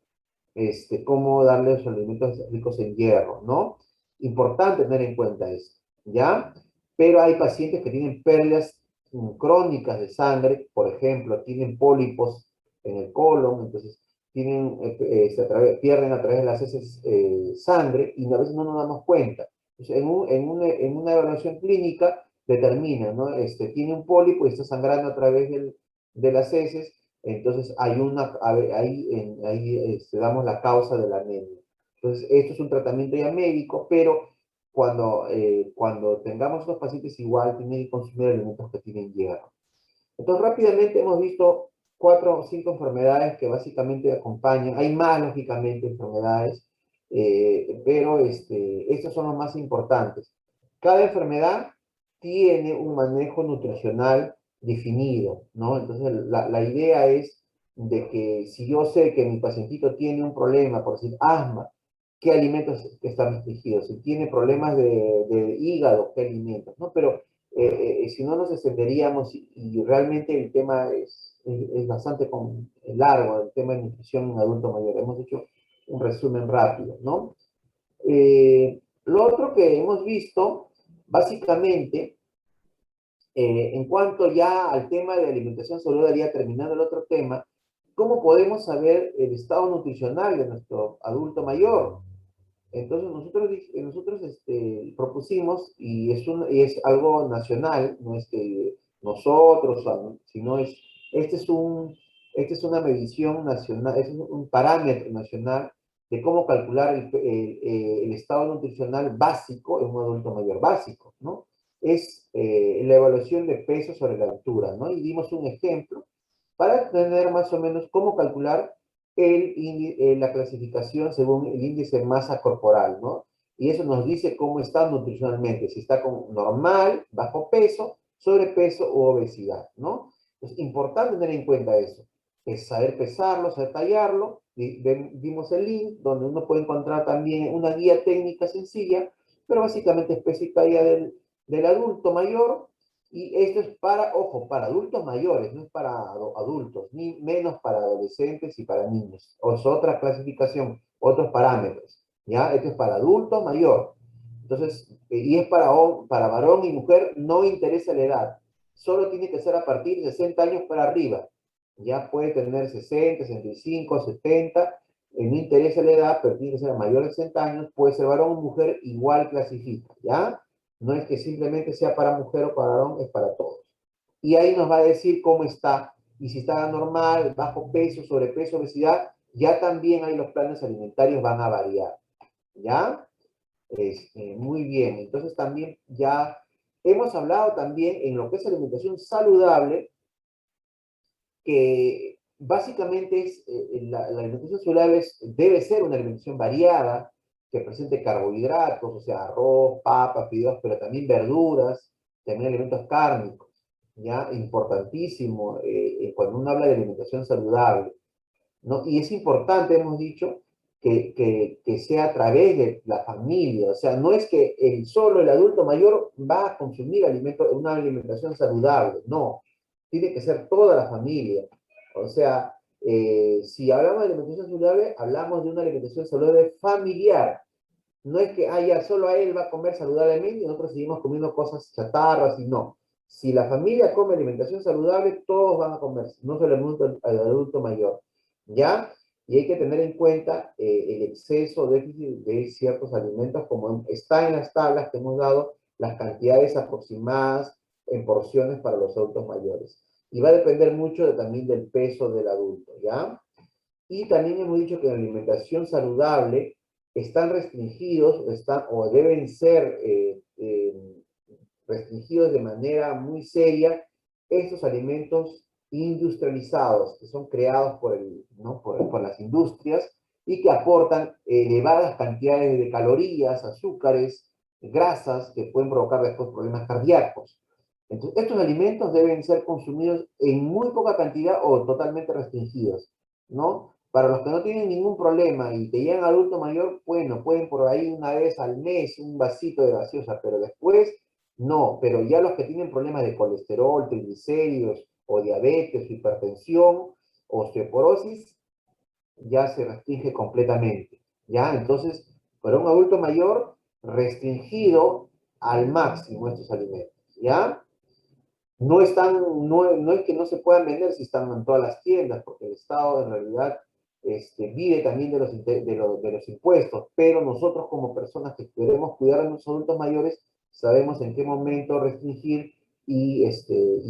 S1: cómo darle los alimentos ricos en hierro, ¿no? Importante tener en cuenta eso, ¿ya? Pero hay pacientes que tienen pérdidas crónicas de sangre, por ejemplo, tienen pólipos en el colon, entonces pierden a través de las heces sangre y a veces no nos damos cuenta. Entonces, en una evaluación clínica determina, ¿no? Tiene un pólipo y está sangrando a través de las heces, entonces ahí damos la causa de la anemia. Entonces, esto es un tratamiento ya médico, pero cuando tengamos los pacientes igual tienen que consumir alimentos que tienen hierro. Entonces, rápidamente hemos visto 4 o 5 enfermedades que básicamente acompañan. Hay más, lógicamente, enfermedades, pero estos son los más importantes. Cada enfermedad tiene un manejo nutricional definido, ¿no? Entonces, la idea es de que si yo sé que mi pacientito tiene un problema, por decir, asma, ¿qué alimentos están restringidos? Si tiene problemas de hígado, ¿qué alimentos? ¿No? Pero si no nos extenderíamos y realmente el tema es bastante largo, el tema de nutrición en adulto mayor. Hemos hecho un resumen rápido, ¿no? Lo otro que hemos visto, básicamente, en cuanto ya al tema de alimentación saludable, ya terminando el otro tema, ¿cómo podemos saber el estado nutricional de nuestro adulto mayor? Entonces nosotros propusimos, y es algo nacional, no es que nosotros, sino esta es una medición nacional, es un parámetro nacional de cómo calcular el estado nutricional básico en un adulto mayor básico, ¿no? Es la evaluación de peso sobre la altura, ¿no? Y dimos un ejemplo para tener más o menos cómo calcular la clasificación según el índice de masa corporal, ¿no? Y eso nos dice cómo está nutricionalmente, si está con normal, bajo peso, sobrepeso u obesidad, ¿no? Es importante tener en cuenta eso, es saber pesarlo, saber tallarlo. Vimos el link donde uno puede encontrar también una guía técnica sencilla, pero básicamente es peso y talla del adulto mayor. Y esto es para, ojo, para adultos mayores, no es para adultos, ni menos para adolescentes y para niños. O es otra clasificación, otros parámetros, ¿ya? Esto es para adulto mayor. Entonces, y es para varón y mujer, no interesa la edad. Solo tiene que ser a partir de 60 años para arriba. Ya puede tener 60, 65, 70, no interesa la edad, pero tiene que ser a mayor de 60 años, puede ser varón o mujer, igual clasifica, ¿ya? No es que simplemente sea para mujer o para varón, es para todos. Y ahí nos va a decir cómo está. Y si está normal, bajo peso, sobrepeso, obesidad, ya también ahí los planes alimentarios van a variar. ¿Ya? Muy bien. Entonces también ya hemos hablado también en lo que es alimentación saludable, que básicamente la alimentación saludable debe ser una alimentación variada, que presente carbohidratos, o sea, arroz, papas, fideos, pero también verduras, también alimentos cárnicos, ¿ya? Importantísimo cuando uno habla de alimentación saludable, ¿no? Y es importante, hemos dicho, que sea a través de la familia, o sea, no es que solo el adulto mayor va a consumir una alimentación saludable, no, tiene que ser toda la familia. O sea, si hablamos de alimentación saludable, hablamos de una alimentación saludable familiar. No es que ya solo a él va a comer saludablemente y nosotros seguimos comiendo cosas chatarras y no. Si la familia come alimentación saludable, todos van a comer, no solo el adulto mayor. ¿Ya? Y hay que tener en cuenta el exceso o déficit de ciertos alimentos, como está en las tablas que hemos dado, las cantidades aproximadas en porciones para los adultos mayores. Y va a depender mucho también del peso del adulto, ¿ya? Y también hemos dicho que la alimentación saludable están restringidos o deben ser restringidos de manera muy seria estos alimentos industrializados que son creados ¿no? por las industrias y que aportan elevadas cantidades de calorías, azúcares, grasas que pueden provocar después problemas cardíacos. Entonces, estos alimentos deben ser consumidos en muy poca cantidad o totalmente restringidos, ¿no? Para los que no tienen ningún problema y que llegan adulto mayor, bueno, pueden por ahí una vez al mes un vasito de gaseosa, pero después no. Pero ya los que tienen problemas de colesterol, triglicéridos o diabetes, hipertensión, osteoporosis, ya se restringe completamente. ¿Ya? Entonces, para un adulto mayor, restringido al máximo estos alimentos. ¿Ya? No es que no se puedan vender si están en todas las tiendas, porque el Estado en realidad vive también de los impuestos, pero nosotros como personas que queremos cuidar a nuestros adultos mayores, sabemos en qué momento restringir y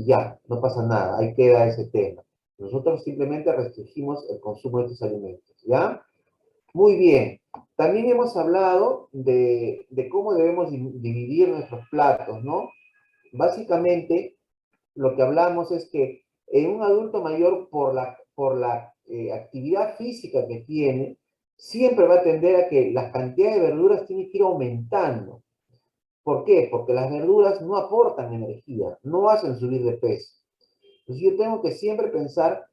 S1: ya, no pasa nada, ahí queda ese tema. Nosotros simplemente restringimos el consumo de estos alimentos, ¿ya? Muy bien. También hemos hablado de cómo debemos dividir nuestros platos, ¿no? Básicamente, lo que hablamos es que En un adulto mayor, por la actividad física que tiene, siempre va a tender a que las cantidades de verduras tienen que ir aumentando. ¿Por qué? Porque las verduras no aportan energía, no hacen subir de peso. Entonces yo tengo que siempre pensar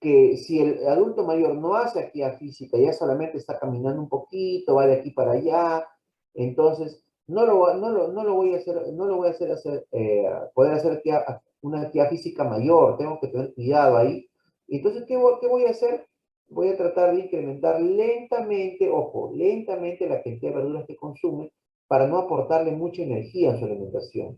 S1: que si el adulto mayor no hace actividad física, ya solamente está caminando un poquito, va de aquí para allá, entonces no lo voy a hacer, no lo voy a hacer, poder hacer una actividad física mayor, tengo que tener cuidado ahí. Entonces, ¿qué voy a hacer? Voy a tratar de incrementar lentamente, ojo, lentamente la cantidad de verduras que consume para no aportarle mucha energía en su alimentación.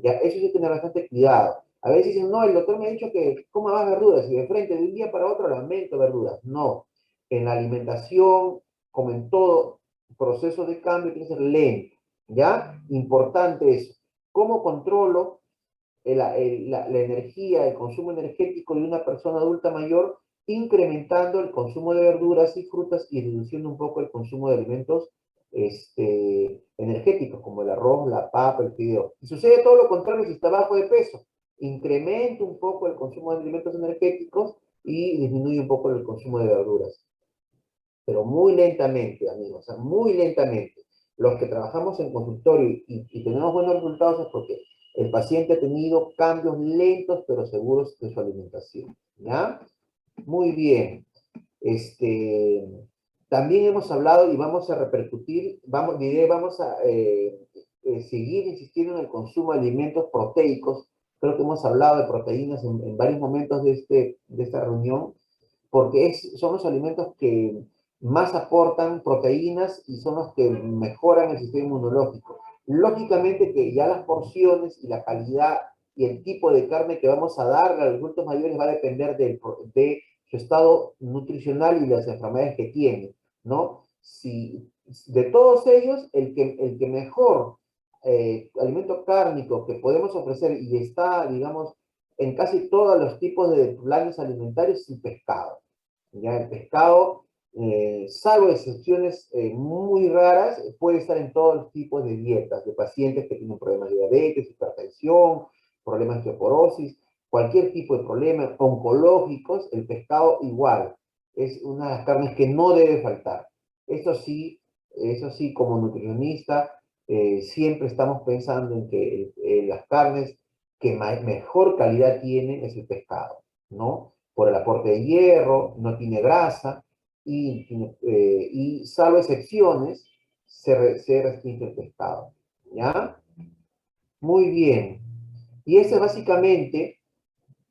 S1: Ya, eso sí tener bastante cuidado. A veces dicen, no, el doctor me ha dicho que coma más verduras y de frente de un día para otro le aumento verduras. No, en la alimentación, como en todo proceso de cambio, tiene que ser lento. ¿Ya? Importante eso. ¿Cómo controlo la energía, el consumo energético de una persona adulta mayor? Incrementando el consumo de verduras y frutas y reduciendo un poco el consumo de alimentos energéticos, como el arroz, la papa, el fideo. Y sucede todo lo contrario si está bajo de peso. Incrementa un poco el consumo de alimentos energéticos y disminuye un poco el consumo de verduras. Pero muy lentamente, amigos, o sea, muy lentamente. Los que trabajamos en consultorio y tenemos buenos resultados es porque el paciente ha tenido cambios lentos pero seguros de su alimentación. ¿Ya? Muy bien. También hemos hablado y vamos a repercutir, vamos a seguir insistiendo en el consumo de alimentos proteicos. Creo que hemos hablado de proteínas en varios momentos de esta reunión, porque son los alimentos que más aportan proteínas y son los que mejoran el sistema inmunológico. Lógicamente que ya las porciones y la calidad y el tipo de carne que vamos a dar a los adultos mayores va a depender de su estado nutricional y las enfermedades que tiene, ¿no? Si, de todos ellos, el que mejor alimento cárnico que podemos ofrecer y está, digamos, en casi todos los tipos de planes alimentarios es el pescado. ¿Ya? El pescado, salvo excepciones muy raras, puede estar en todos los tipos de dietas, de pacientes que tienen problemas de diabetes, hipertensión, problemas de osteoporosis, cualquier tipo de problema oncológicos, el pescado igual. Es una de las carnes que no debe faltar. Eso sí, como nutricionista, siempre estamos pensando en que las carnes que mejor calidad tienen es el pescado, ¿no? Por el aporte de hierro, no tiene grasa y salvo excepciones, se restringe el pescado, ¿ya? Muy bien. Y ese es básicamente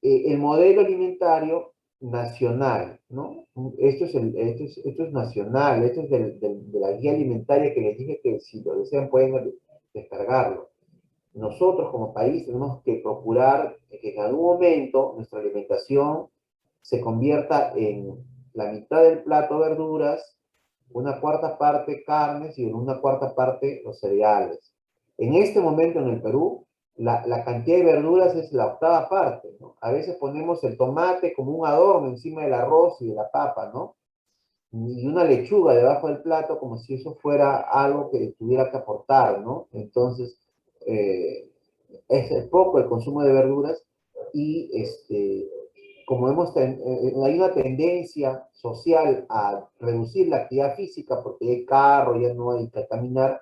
S1: el modelo alimentario nacional, ¿no? Esto es nacional, esto es de la guía alimentaria que les dije que si lo desean pueden descargarlo. Nosotros como país tenemos que procurar que en algún momento nuestra alimentación se convierta en la mitad del plato verduras, una cuarta parte carnes y en una cuarta parte los cereales. En este momento en el Perú, la cantidad de verduras es la octava parte, ¿no? A veces ponemos el tomate como un adorno encima del arroz y de la papa, ¿no? Y una lechuga debajo del plato como si eso fuera algo que tuviera que aportar, ¿no? Entonces, es poco el consumo de verduras y como hay una tendencia social a reducir la actividad física porque hay carro, ya no hay que caminar,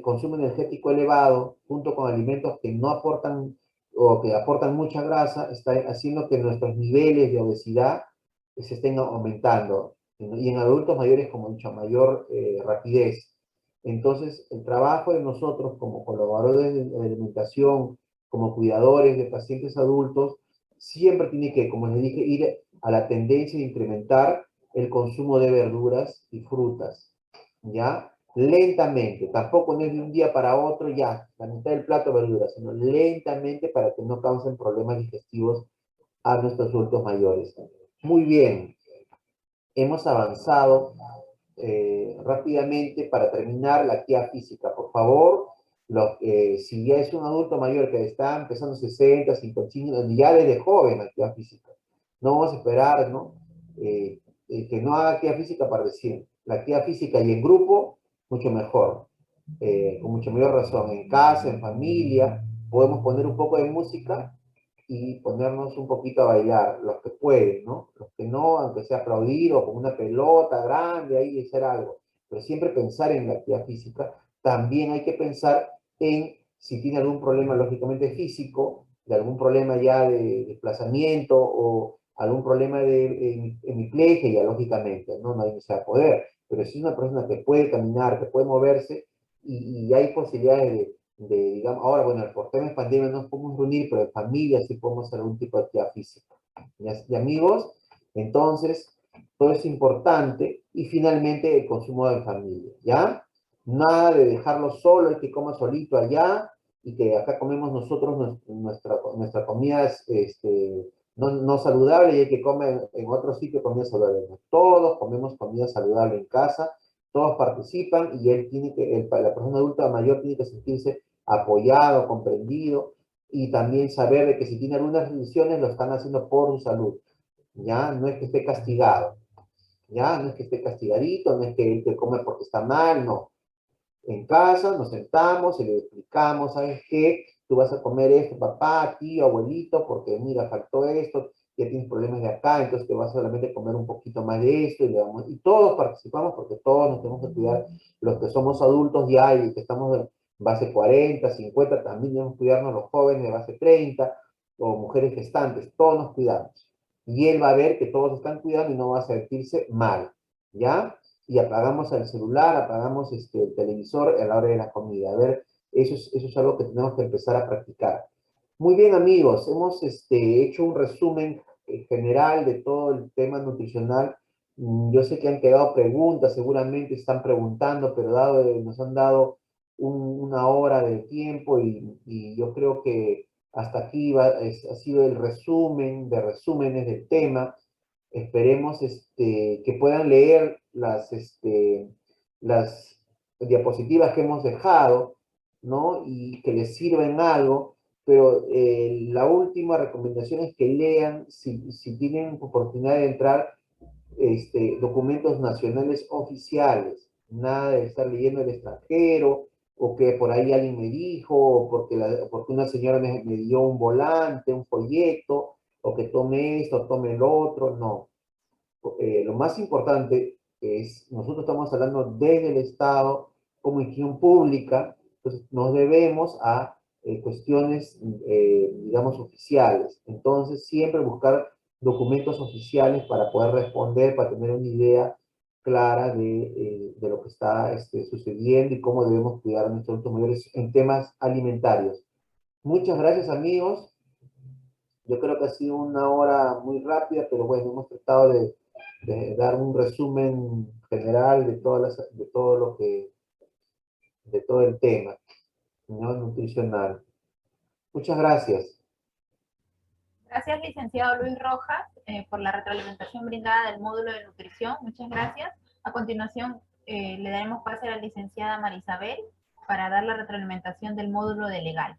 S1: consumo energético elevado, junto con alimentos que no aportan o que aportan mucha grasa, está haciendo que nuestros niveles de obesidad se estén aumentando, ¿no? Y en adultos mayores con mucha mayor rapidez. Entonces, el trabajo de nosotros como colaboradores de alimentación, como cuidadores de pacientes adultos, siempre tiene que, como les dije, ir a la tendencia de incrementar el consumo de verduras y frutas, ¿ya? Lentamente, tampoco no es de un día para otro ya, la mitad del plato de verduras, sino lentamente para que no causen problemas digestivos a nuestros adultos mayores. Muy bien, hemos avanzado rápidamente para terminar la actividad física. Por favor, si ya es un adulto mayor que está empezando 60, 55, ya desde joven la actividad física. No vamos a esperar, ¿no? Que no haga actividad física para decir, la actividad física y en grupo, mucho mejor. Con mucha mayor razón. En casa, en familia, podemos poner un poco de música y ponernos un poquito a bailar, los que pueden, ¿no? Los que no, aunque sea aplaudir o con una pelota grande ahí hacer algo, pero siempre pensar en la actividad física. También hay que pensar en si tiene algún problema lógicamente físico, de algún problema ya de desplazamiento o algún problema de hemiplegia, ya lógicamente, ¿no? No se va a poder, pero si es una persona que puede caminar, que puede moverse y hay posibilidades digamos, ahora, bueno, por temas de pandemia no nos podemos reunir, pero en familia sí podemos hacer algún tipo de actividad física. Y amigos, entonces, todo es importante. Y finalmente, el consumo de familia, ¿ya? Nada de dejarlo solo, el que coma solito allá, y que acá comemos nosotros nuestra comida no saludable, y el que come en otro sitio comida saludable. No, todos comemos comida saludable en casa, todos participan, y él tiene que, la persona adulta mayor tiene que sentirse apoyado, comprendido, y también saber de que si tiene algunas decisiones lo están haciendo por su salud, ¿ya? No es que esté castigado, ¿ya? No es que esté castigadito, no es que él te come porque está mal, no. En casa nos sentamos y le explicamos, ¿sabes qué? Tú vas a comer esto, papá, tío, abuelito, porque mira, faltó esto, ya tienes problemas de acá, entonces te vas solamente a comer un poquito más de esto, y todos participamos porque todos nos tenemos que cuidar, los que somos adultos ya y que estamos de base 40, 50, también debemos cuidarnos los jóvenes de base 30, o mujeres gestantes, todos nos cuidamos. Y él va a ver que todos están cuidando y no va a sentirse mal, ¿ya? Y apagamos el celular, apagamos el televisor a la hora de la comida. A ver, eso es algo que tenemos que empezar a practicar. Muy bien, amigos, hemos hecho un resumen general de todo el tema nutricional. Yo sé que han quedado preguntas, seguramente están preguntando, pero nos han dado una hora de tiempo y yo creo que hasta aquí ha sido el resumen de resúmenes del tema. Esperemos que puedan leer las diapositivas que hemos dejado, ¿no? Y que les sirva en algo, pero la última recomendación es que lean, si tienen oportunidad de entrar, documentos nacionales oficiales, nada de estar leyendo el extranjero, o que por ahí alguien me dijo, o porque una señora me dio un volante, un folleto, o que tome esto, tome el otro, no. Lo más importante es, nosotros estamos hablando desde el Estado como institución pública, entonces nos debemos a cuestiones, digamos, oficiales. Entonces, siempre buscar documentos oficiales para poder responder, para tener una idea clara de lo que está sucediendo y cómo debemos cuidar a nuestros adultos mayores en temas alimentarios. Muchas gracias, amigos. Yo creo que ha sido una hora muy rápida, pero bueno, hemos tratado de dar un resumen general de todo de todo el tema, ¿no? Nutricional. Muchas gracias.
S4: Gracias, licenciado Luis Rojas, por la retroalimentación brindada del módulo de nutrición. Muchas gracias. A continuación, le daremos pase a la licenciada Marisabel para dar la retroalimentación del módulo de legal.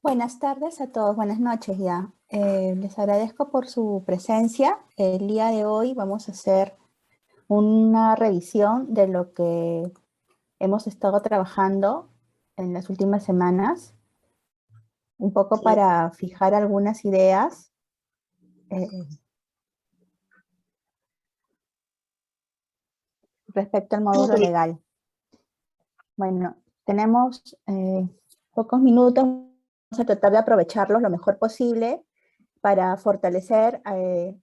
S5: Buenas tardes a todos, buenas noches ya. Les agradezco por su presencia. El día de hoy vamos a hacer una revisión de lo que hemos estado trabajando en las últimas semanas, un poco para fijar algunas ideas respecto al módulo legal. Bueno, tenemos pocos minutos, vamos a tratar de aprovecharlos lo mejor posible para fortalecer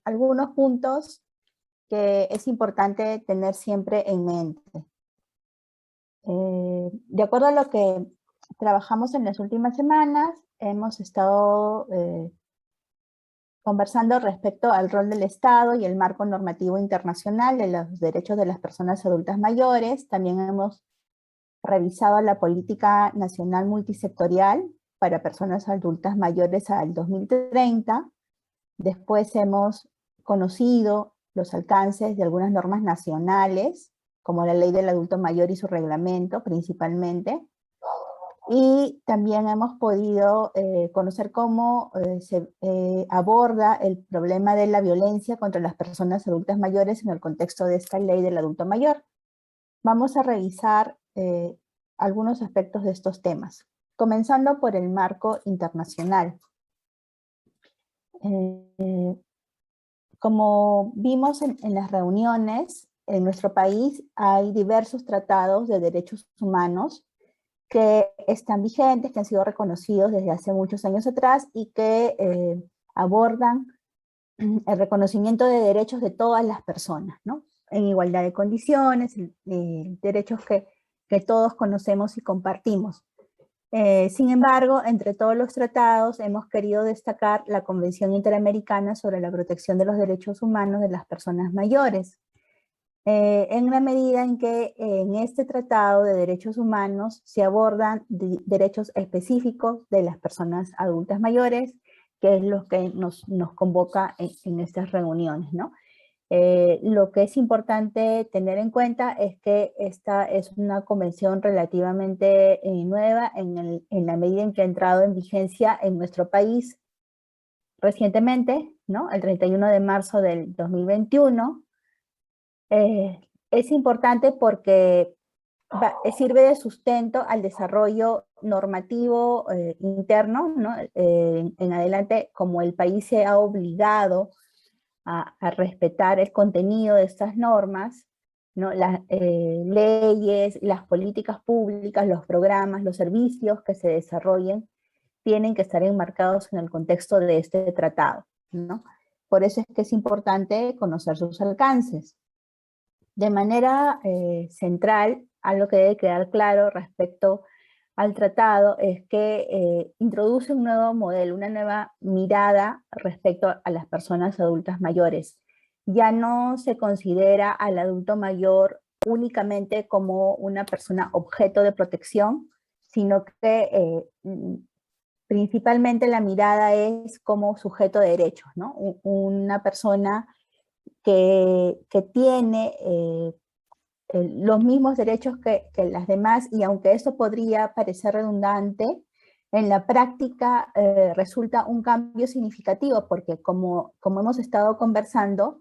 S5: algunos puntos que es importante tener siempre en mente. De acuerdo a lo que trabajamos en las últimas semanas, hemos estado conversando respecto al rol del Estado y el marco normativo internacional de los derechos de las personas adultas mayores. También hemos revisado la política nacional multisectorial para personas adultas mayores al 2030. Después hemos conocido los alcances de algunas normas nacionales como la ley del adulto mayor y su reglamento principalmente. Y también hemos podido conocer cómo se aborda el problema de la violencia contra las personas adultas mayores en el contexto de esta ley del adulto mayor. Vamos a revisar algunos aspectos de estos temas, comenzando por el marco internacional. Como vimos en las reuniones, en nuestro país hay diversos tratados de derechos humanos que están vigentes, que han sido reconocidos desde hace muchos años atrás y que abordan el reconocimiento de derechos de todas las personas, ¿no? En igualdad de condiciones, derechos que todos conocemos y compartimos. Sin embargo, entre todos los tratados hemos querido destacar la Convención Interamericana sobre la Protección de los Derechos Humanos de las Personas Mayores, en la medida en que en este Tratado de Derechos Humanos se abordan derechos específicos de las personas adultas mayores, que es lo que nos convoca en estas reuniones, ¿no? Lo que es importante tener en cuenta es que esta es una convención relativamente nueva en la medida en que ha entrado en vigencia en nuestro país recientemente, ¿no? El 31 de marzo del 2021. Es importante porque sirve de sustento al desarrollo normativo interno, ¿no? En adelante, como el país se ha obligado a respetar el contenido de estas normas, ¿no? Las leyes, las políticas públicas, los programas, los servicios que se desarrollen, tienen que estar enmarcados en el contexto de este tratado, ¿no? Por eso es que es importante conocer sus alcances. De manera central, algo que debe quedar claro respecto al tratado es que introduce un nuevo modelo, una nueva mirada respecto a las personas adultas mayores. Ya no se considera al adulto mayor únicamente como una persona objeto de protección, sino que principalmente la mirada es como sujeto de derechos, ¿no? Una persona que tiene los mismos derechos que las demás, y aunque eso podría parecer redundante, en la práctica resulta un cambio significativo, porque como hemos estado conversando,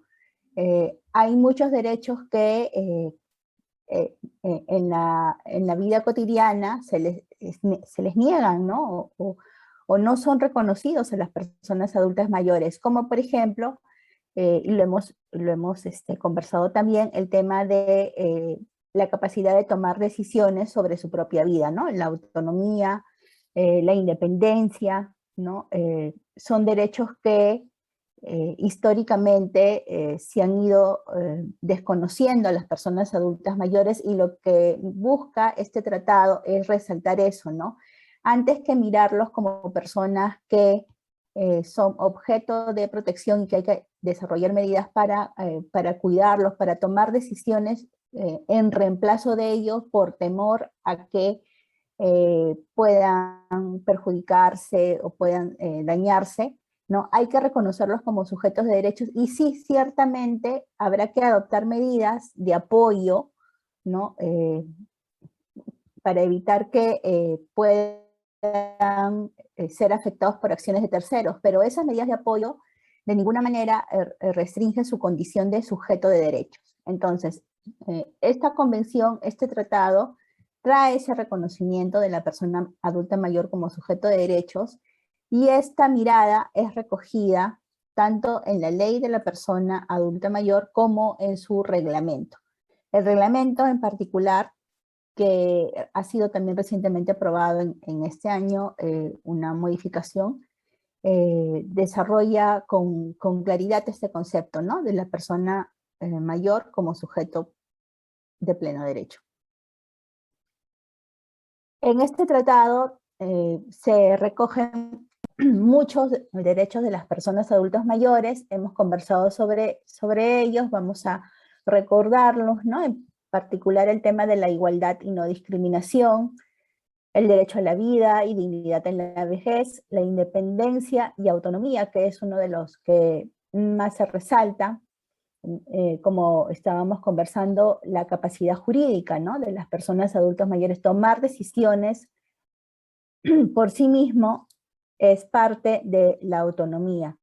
S5: hay muchos derechos que en la vida cotidiana se les niegan, ¿no? O no son reconocidos a las personas adultas mayores, como por ejemplo, y lo hemos conversado también, el tema de la capacidad de tomar decisiones sobre su propia vida, ¿no? La autonomía, la independencia, ¿no? Son derechos que históricamente se han ido desconociendo a las personas adultas mayores, y lo que busca este tratado es resaltar eso, ¿no? Antes que mirarlos como personas que son objeto de protección y que hay que desarrollar medidas para cuidarlos, para tomar decisiones en reemplazo de ellos por temor a que puedan perjudicarse o puedan dañarse, ¿no? Hay que reconocerlos como sujetos de derechos, y sí, ciertamente habrá que adoptar medidas de apoyo, ¿no? Para evitar que puedan ser afectados por acciones de terceros, pero esas medidas de apoyo de ninguna manera restringen su condición de sujeto de derechos. Entonces, esta convención, este tratado, trae ese reconocimiento de la persona adulta mayor como sujeto de derechos, y esta mirada es recogida tanto en la ley de la persona adulta mayor como en su reglamento. El reglamento en particular, que ha sido también recientemente aprobado en este año, una modificación, desarrolla con claridad este concepto, ¿no? De la persona mayor como sujeto de pleno derecho. En este tratado se recogen muchos derechos de las personas adultas mayores. Hemos conversado sobre ellos, vamos a recordarlos, ¿no? En particular el tema de la igualdad y no discriminación, el derecho a la vida y dignidad en la vejez, la independencia y autonomía, que es uno de los que más se resalta, como estábamos conversando, la capacidad jurídica, ¿no?, de las personas adultas mayores, tomar decisiones por sí mismo es parte de la autonomía.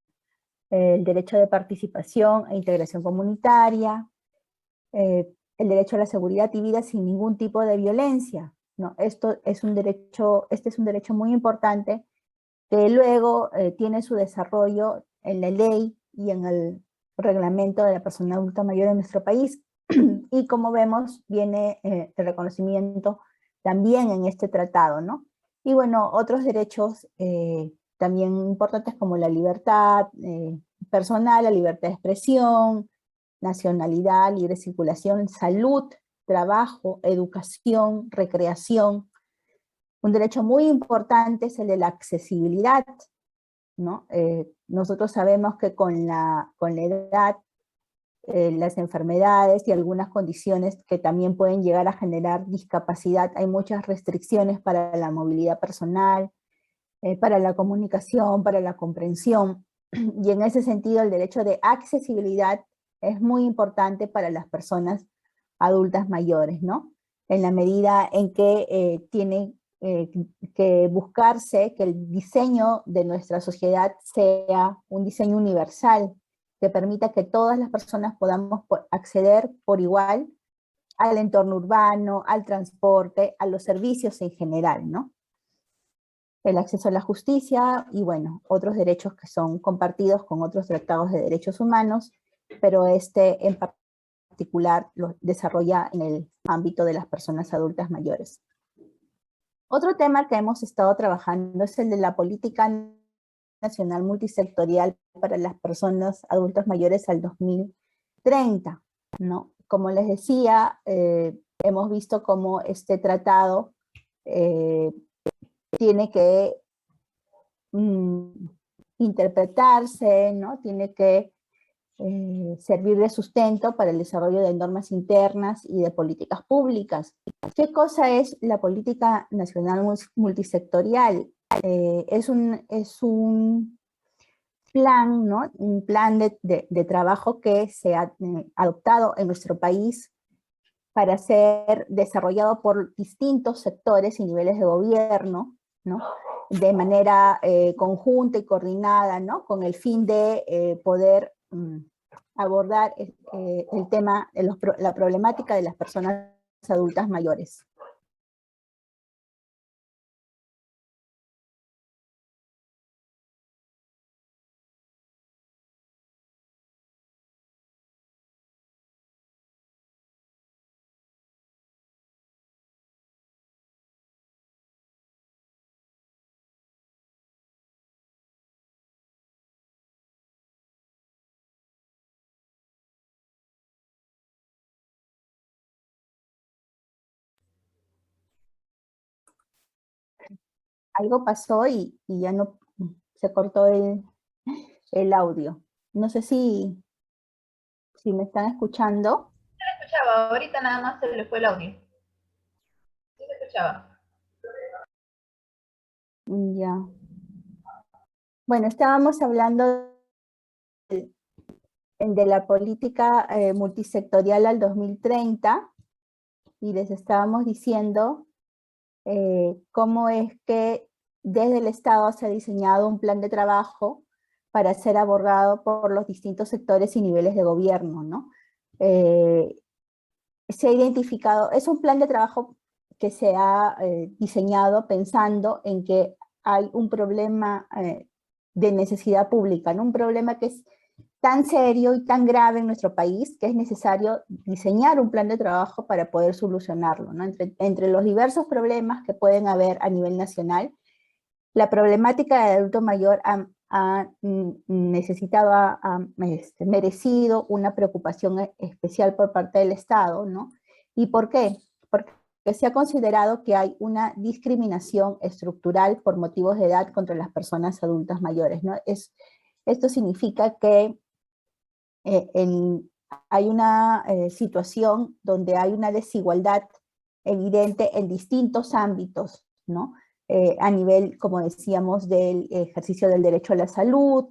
S5: El derecho de participación e integración comunitaria, el derecho a la seguridad y vida sin ningún tipo de violencia, ¿no? Este es un derecho muy importante que luego tiene su desarrollo en la ley y en el reglamento de la persona adulta mayor en nuestro país. Y como vemos, viene el reconocimiento también en este tratado, ¿no? Y bueno, otros derechos también importantes como la libertad personal, la libertad de expresión, nacionalidad, libre circulación, salud, trabajo, educación, recreación. Un derecho muy importante es el de la accesibilidad, ¿no? Nosotros sabemos que con la edad, las enfermedades y algunas condiciones que también pueden llegar a generar discapacidad, hay muchas restricciones para la movilidad personal, para la comunicación, para la comprensión, y en ese sentido el derecho de accesibilidad es muy importante para las personas adultas mayores, ¿no? En la medida en que tiene que buscarse que el diseño de nuestra sociedad sea un diseño universal, que permita que todas las personas podamos acceder por igual al entorno urbano, al transporte, a los servicios en general, ¿no? El acceso a la justicia y, bueno, otros derechos que son compartidos con otros tratados de derechos humanos, pero este en particular lo desarrolla en el ámbito de las personas adultas mayores. Otro tema que hemos estado trabajando es el de la política nacional multisectorial para las personas adultas mayores al 2030, ¿no? Como les decía, hemos visto cómo este tratado tiene que interpretarse, ¿no? Tiene que servir de sustento para el desarrollo de normas internas y de políticas públicas. ¿Qué cosa es la política nacional multisectorial? Es un plan, ¿no? Un plan de trabajo que se ha adoptado en nuestro país para ser desarrollado por distintos sectores y niveles de gobierno, ¿no? De manera conjunta y coordinada, ¿no? Con el fin de poder abordar el tema, la problemática de las personas adultas mayores. Algo pasó y ya no se cortó el audio. No sé si me están escuchando.
S4: Se escuchaba, ahorita nada más se le fue el audio. Sí se escuchaba.
S5: Ya. Bueno, estábamos hablando de la política multisectorial al 2030 y les estábamos diciendo cómo es que desde el Estado se ha diseñado un plan de trabajo para ser abordado por los distintos sectores y niveles de gobierno, ¿no? Se ha identificado, es un plan de trabajo que se ha diseñado pensando en que hay un problema de necesidad pública, ¿no? Un problema que es tan serio y tan grave en nuestro país que es necesario diseñar un plan de trabajo para poder solucionarlo, ¿no? Entre los diversos problemas que pueden haber a nivel nacional, la problemática del adulto mayor ha merecido una preocupación especial por parte del Estado, ¿no? ¿Y por qué? Porque se ha considerado que hay una discriminación estructural por motivos de edad contra las personas adultas mayores, ¿no? Esto significa que hay una situación donde hay una desigualdad evidente en distintos ámbitos, ¿no? A nivel, como decíamos, del ejercicio del derecho a la salud,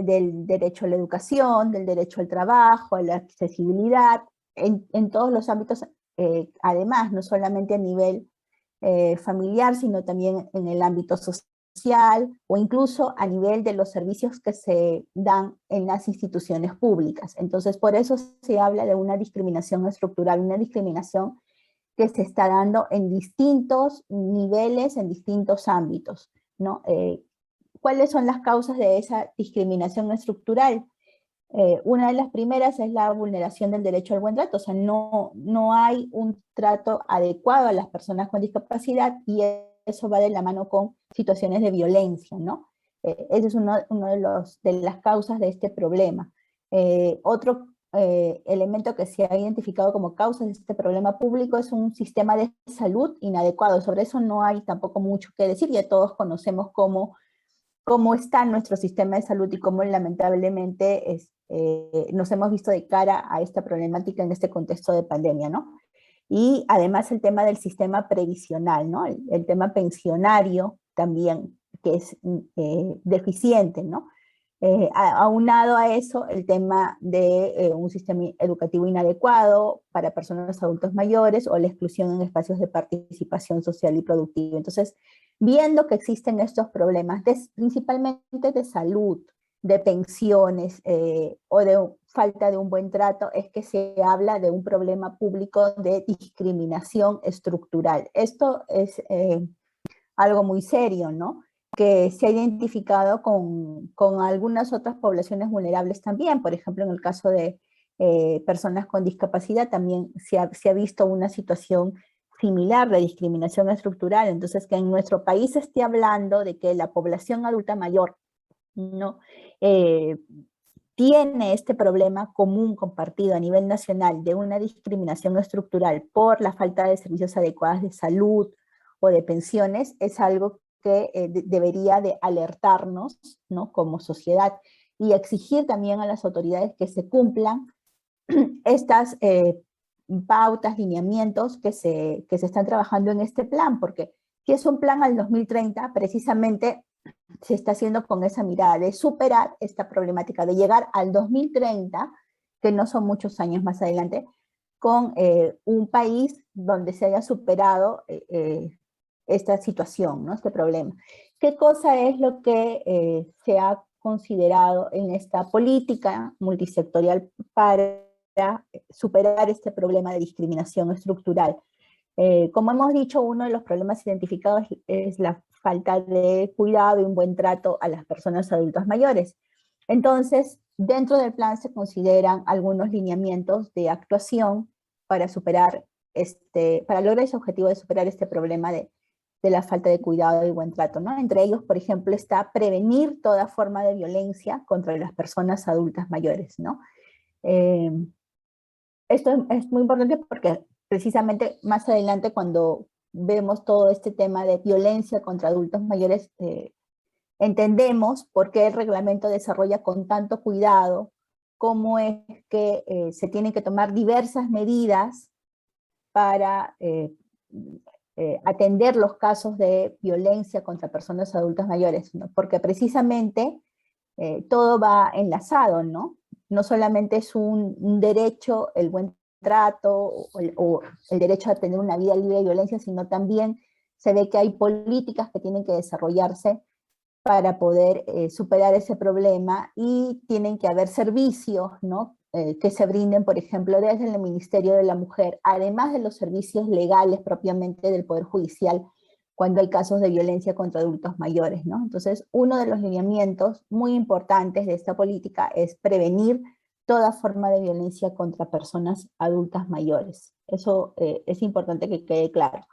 S5: del derecho a la educación, del derecho al trabajo, a la accesibilidad, en todos los ámbitos, además, no solamente a nivel familiar, sino también en el ámbito social o incluso a nivel de los servicios que se dan en las instituciones públicas. Entonces, por eso se habla de una discriminación estructural, una discriminación que se está dando en distintos niveles, en distintos ámbitos, ¿no? ¿Cuáles son las causas de esa discriminación estructural? Una de las primeras es la vulneración del derecho al buen trato, o sea, no hay un trato adecuado a las personas con discapacidad y eso va de la mano con situaciones de violencia, ¿no? Ese es uno de las causas de este problema. Otro elemento que se ha identificado como causa de este problema público es un sistema de salud inadecuado. Sobre eso no hay tampoco mucho que decir, ya todos conocemos cómo está nuestro sistema de salud y cómo lamentablemente nos hemos visto de cara a esta problemática en este contexto de pandemia, ¿no? Y además el tema del sistema previsional, ¿no? El tema pensionario también, que es deficiente, ¿no? Aunado a eso, el tema de un sistema educativo inadecuado para personas adultos mayores o la exclusión en espacios de participación social y productiva. Entonces, viendo que existen estos problemas, principalmente de salud, de pensiones o de falta de un buen trato, es que se habla de un problema público de discriminación estructural. Esto es algo muy serio, ¿no? Que se ha identificado con algunas otras poblaciones vulnerables también. Por ejemplo, en el caso de personas con discapacidad también se ha visto una situación similar de discriminación estructural. Entonces, que en nuestro país se esté hablando de que la población adulta mayor no tiene este problema común compartido a nivel nacional de una discriminación estructural por la falta de servicios adecuados de salud o de pensiones, es algo que debería de alertarnos, ¿no? Como sociedad y exigir también a las autoridades que se cumplan estas pautas, lineamientos que se están trabajando en este plan, porque si es un plan al 2030, precisamente se está haciendo con esa mirada de superar esta problemática, de llegar al 2030, que no son muchos años más adelante, con un país donde se haya superado esta situación, ¿no? Este problema. ¿Qué cosa es lo que se ha considerado en esta política multisectorial para superar este problema de discriminación estructural? Como hemos dicho, uno de los problemas identificados es la falta de cuidado y un buen trato a las personas adultas mayores. Entonces, dentro del plan se consideran algunos lineamientos de actuación para para lograr ese objetivo de superar este problema de la falta de cuidado y buen trato, ¿no? Entre ellos, por ejemplo, está prevenir toda forma de violencia contra las personas adultas mayores, ¿no? Esto es muy importante porque precisamente más adelante cuando vemos todo este tema de violencia contra adultos mayores, entendemos por qué el reglamento desarrolla con tanto cuidado, cómo es que se tienen que tomar diversas medidas para atender los casos de violencia contra personas adultas mayores, ¿no? Porque precisamente todo va enlazado, ¿no? No solamente es un derecho, el buen trato o el derecho a tener una vida libre de violencia, sino también se ve que hay políticas que tienen que desarrollarse para poder superar ese problema y tienen que haber servicios, ¿no? Que se brinden, por ejemplo, desde el Ministerio de la Mujer, además de los servicios legales propiamente del Poder Judicial, cuando hay casos de violencia contra adultos mayores, ¿no? Entonces, uno de los lineamientos muy importantes de esta política es prevenir toda forma de violencia contra personas adultas mayores. Eso es importante que quede claro.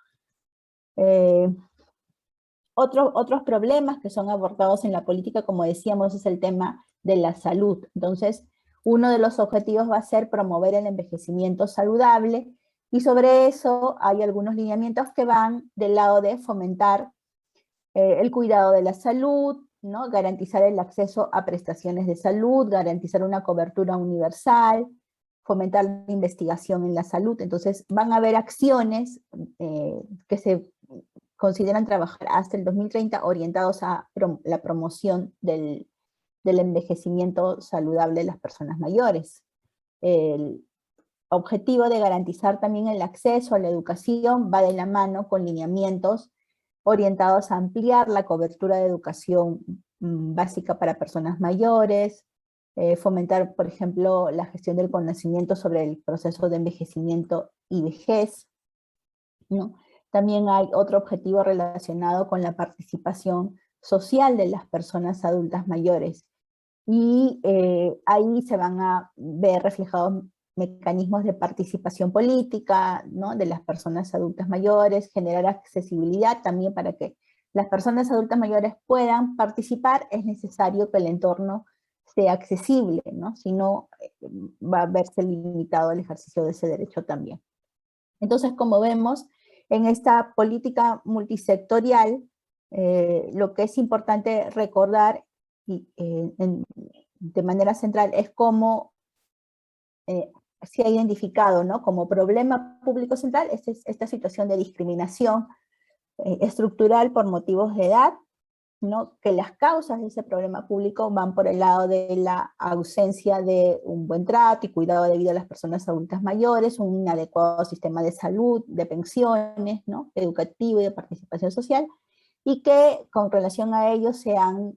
S5: Otros problemas que son abordados en la política, como decíamos, es el tema de la salud. Entonces, uno de los objetivos va a ser promover el envejecimiento saludable, y sobre eso hay algunos lineamientos que van del lado de fomentar el cuidado de la salud, ¿no? Garantizar el acceso a prestaciones de salud, garantizar una cobertura universal, fomentar la investigación en la salud. Entonces van a haber acciones que se consideran trabajar hasta el 2030 orientados a la promoción del del envejecimiento saludable de las personas mayores. El objetivo de garantizar también el acceso a la educación va de la mano con lineamientos orientados a ampliar la cobertura de educación básica para personas mayores, fomentar, por ejemplo, la gestión del conocimiento sobre el proceso de envejecimiento y vejez, ¿no? También hay otro objetivo relacionado con la participación social de las personas adultas mayores. Y ahí se van a ver reflejados mecanismos de participación política, ¿no?, de las personas adultas mayores, generar accesibilidad también para que las personas adultas mayores puedan participar. Es necesario que el entorno sea accesible, ¿no? Si no, va a verse limitado el ejercicio de ese derecho también. Entonces, como vemos, en esta política multisectorial, lo que es importante recordar de manera central es cómo se ha identificado, ¿no?, como problema público central esta situación de discriminación estructural por motivos de edad, ¿no?, que las causas de ese problema público van por el lado de la ausencia de un buen trato y cuidado debido a las personas adultas mayores, un inadecuado sistema de salud, de pensiones, ¿no?, educativo y de participación social, y que con relación a ello se han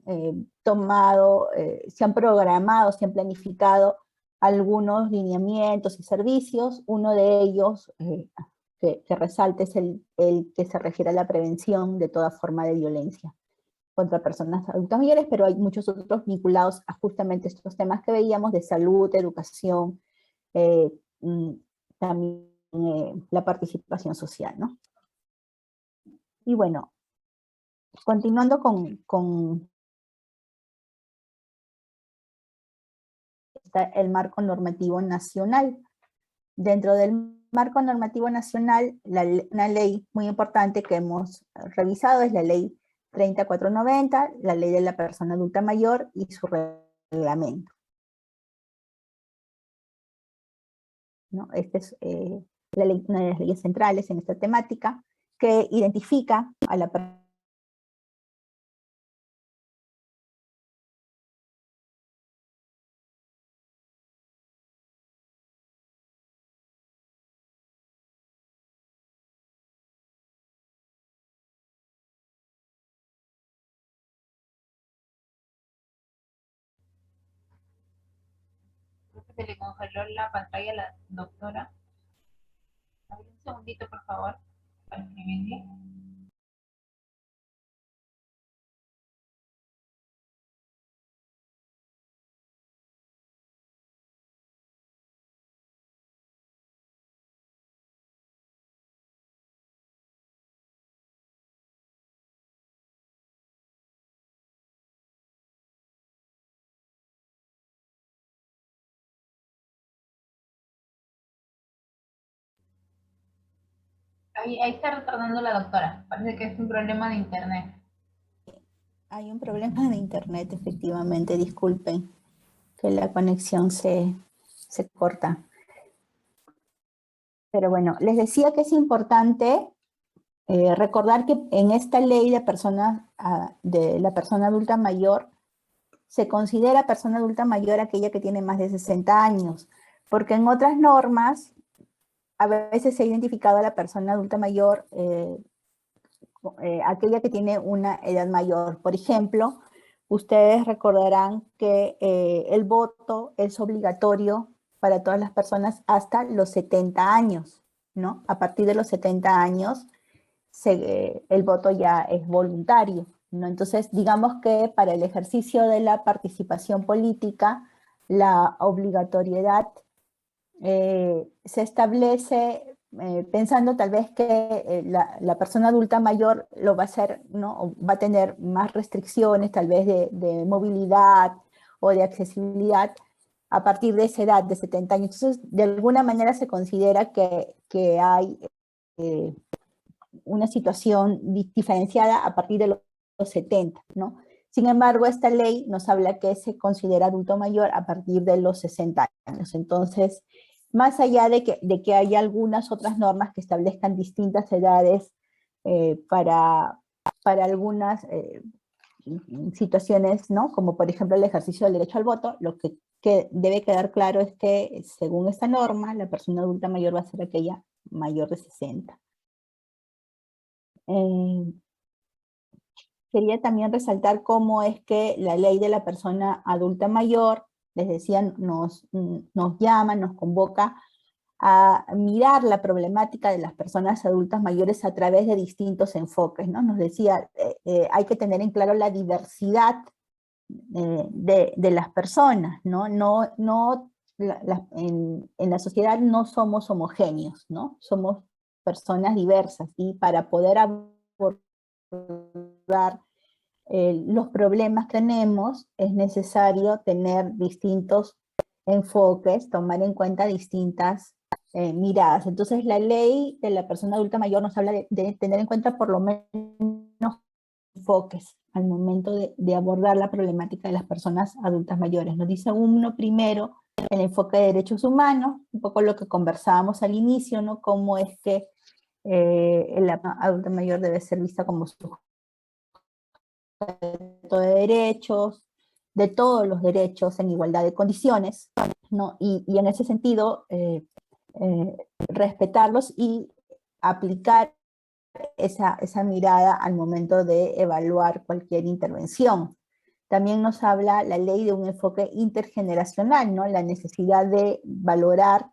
S5: tomado, se han programado, se han planificado algunos lineamientos y servicios. Uno de ellos que resalta es el que se refiere a la prevención de toda forma de violencia contra personas adultas mayores, pero hay muchos otros vinculados a justamente estos temas que veíamos de salud, educación, también la participación social, ¿no? Y bueno, continuando con el marco normativo nacional. Dentro del marco normativo nacional, una ley muy importante que hemos revisado es la ley 3490, la ley de la persona adulta mayor y su reglamento, ¿no? Esta es una de las leyes centrales en esta temática que identifica a la persona
S4: Se le congeló la pantalla a la doctora. A ver, un segundito, por favor, para escribirle. Ahí está retornando la doctora. Parece que es un problema de internet.
S5: Hay un problema de internet, efectivamente, disculpen, que la conexión se corta. Pero bueno, les decía que es importante recordar que en esta ley de la persona adulta mayor, se considera persona adulta mayor aquella que tiene más de 60 años, porque en otras normas a veces se ha identificado a la persona adulta mayor aquella que tiene una edad mayor. Por ejemplo, ustedes recordarán que el voto es obligatorio para todas las personas hasta los 70 años, ¿no? A partir de los 70 años, el voto ya es voluntario, ¿no? Entonces, digamos que para el ejercicio de la participación política, la obligatoriedad se establece pensando tal vez que la persona adulta mayor lo va a hacer, ¿no? O va a tener más restricciones tal vez de movilidad o de accesibilidad a partir de esa edad de 70 años. Entonces, de alguna manera se considera que hay una situación diferenciada a partir de los 70, ¿no? Sin embargo, esta ley nos habla que se considera adulto mayor a partir de los 60 años. Entonces, más allá de que haya algunas otras normas que establezcan distintas edades para algunas situaciones, ¿no? Como por ejemplo el ejercicio del derecho al voto, lo que debe quedar claro es que según esta norma, la persona adulta mayor va a ser aquella mayor de 60. Quería también resaltar cómo es que la ley de la persona adulta mayor, les decía, nos llama, nos convoca a mirar la problemática de las personas adultas mayores a través de distintos enfoques, ¿no? Nos decía, hay que tener en claro la diversidad de las personas, ¿no? En la sociedad no somos homogéneos, ¿no? Somos personas diversas, y para poder abordar los problemas que tenemos es necesario tener distintos enfoques, tomar en cuenta distintas miradas. Entonces la ley de la persona adulta mayor nos habla de tener en cuenta por lo menos enfoques al momento de abordar la problemática de las personas adultas mayores. Nos dice uno primero el enfoque de derechos humanos, un poco lo que conversábamos al inicio, ¿no? Cómo es que la adulta mayor debe ser vista como sujeto de derechos, de todos los derechos en igualdad de condiciones, ¿no? Y en ese sentido, respetarlos y aplicar esa mirada al momento de evaluar cualquier intervención. También nos habla la ley de un enfoque intergeneracional, ¿no? La necesidad de valorar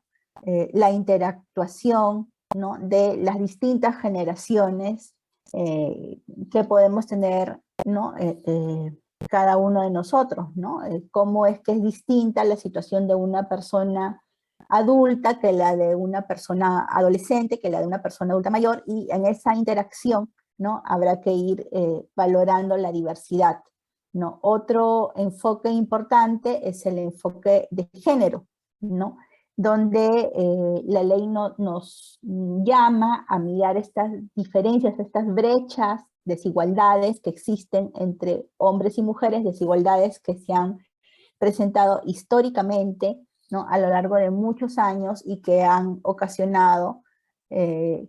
S5: la interactuación, ¿no? De las distintas generaciones que podemos tener, ¿no? Cada uno de nosotros, ¿no? Cómo es que es distinta la situación de una persona adulta que la de una persona adolescente, que la de una persona adulta mayor, y en esa interacción, ¿no? Habrá que ir valorando la diversidad, ¿no? Otro enfoque importante es el enfoque de género, ¿no? Donde la ley nos llama a mirar estas diferencias, estas brechas, desigualdades que existen entre hombres y mujeres, desigualdades que se han presentado históricamente, ¿no? A lo largo de muchos años, y que han ocasionado que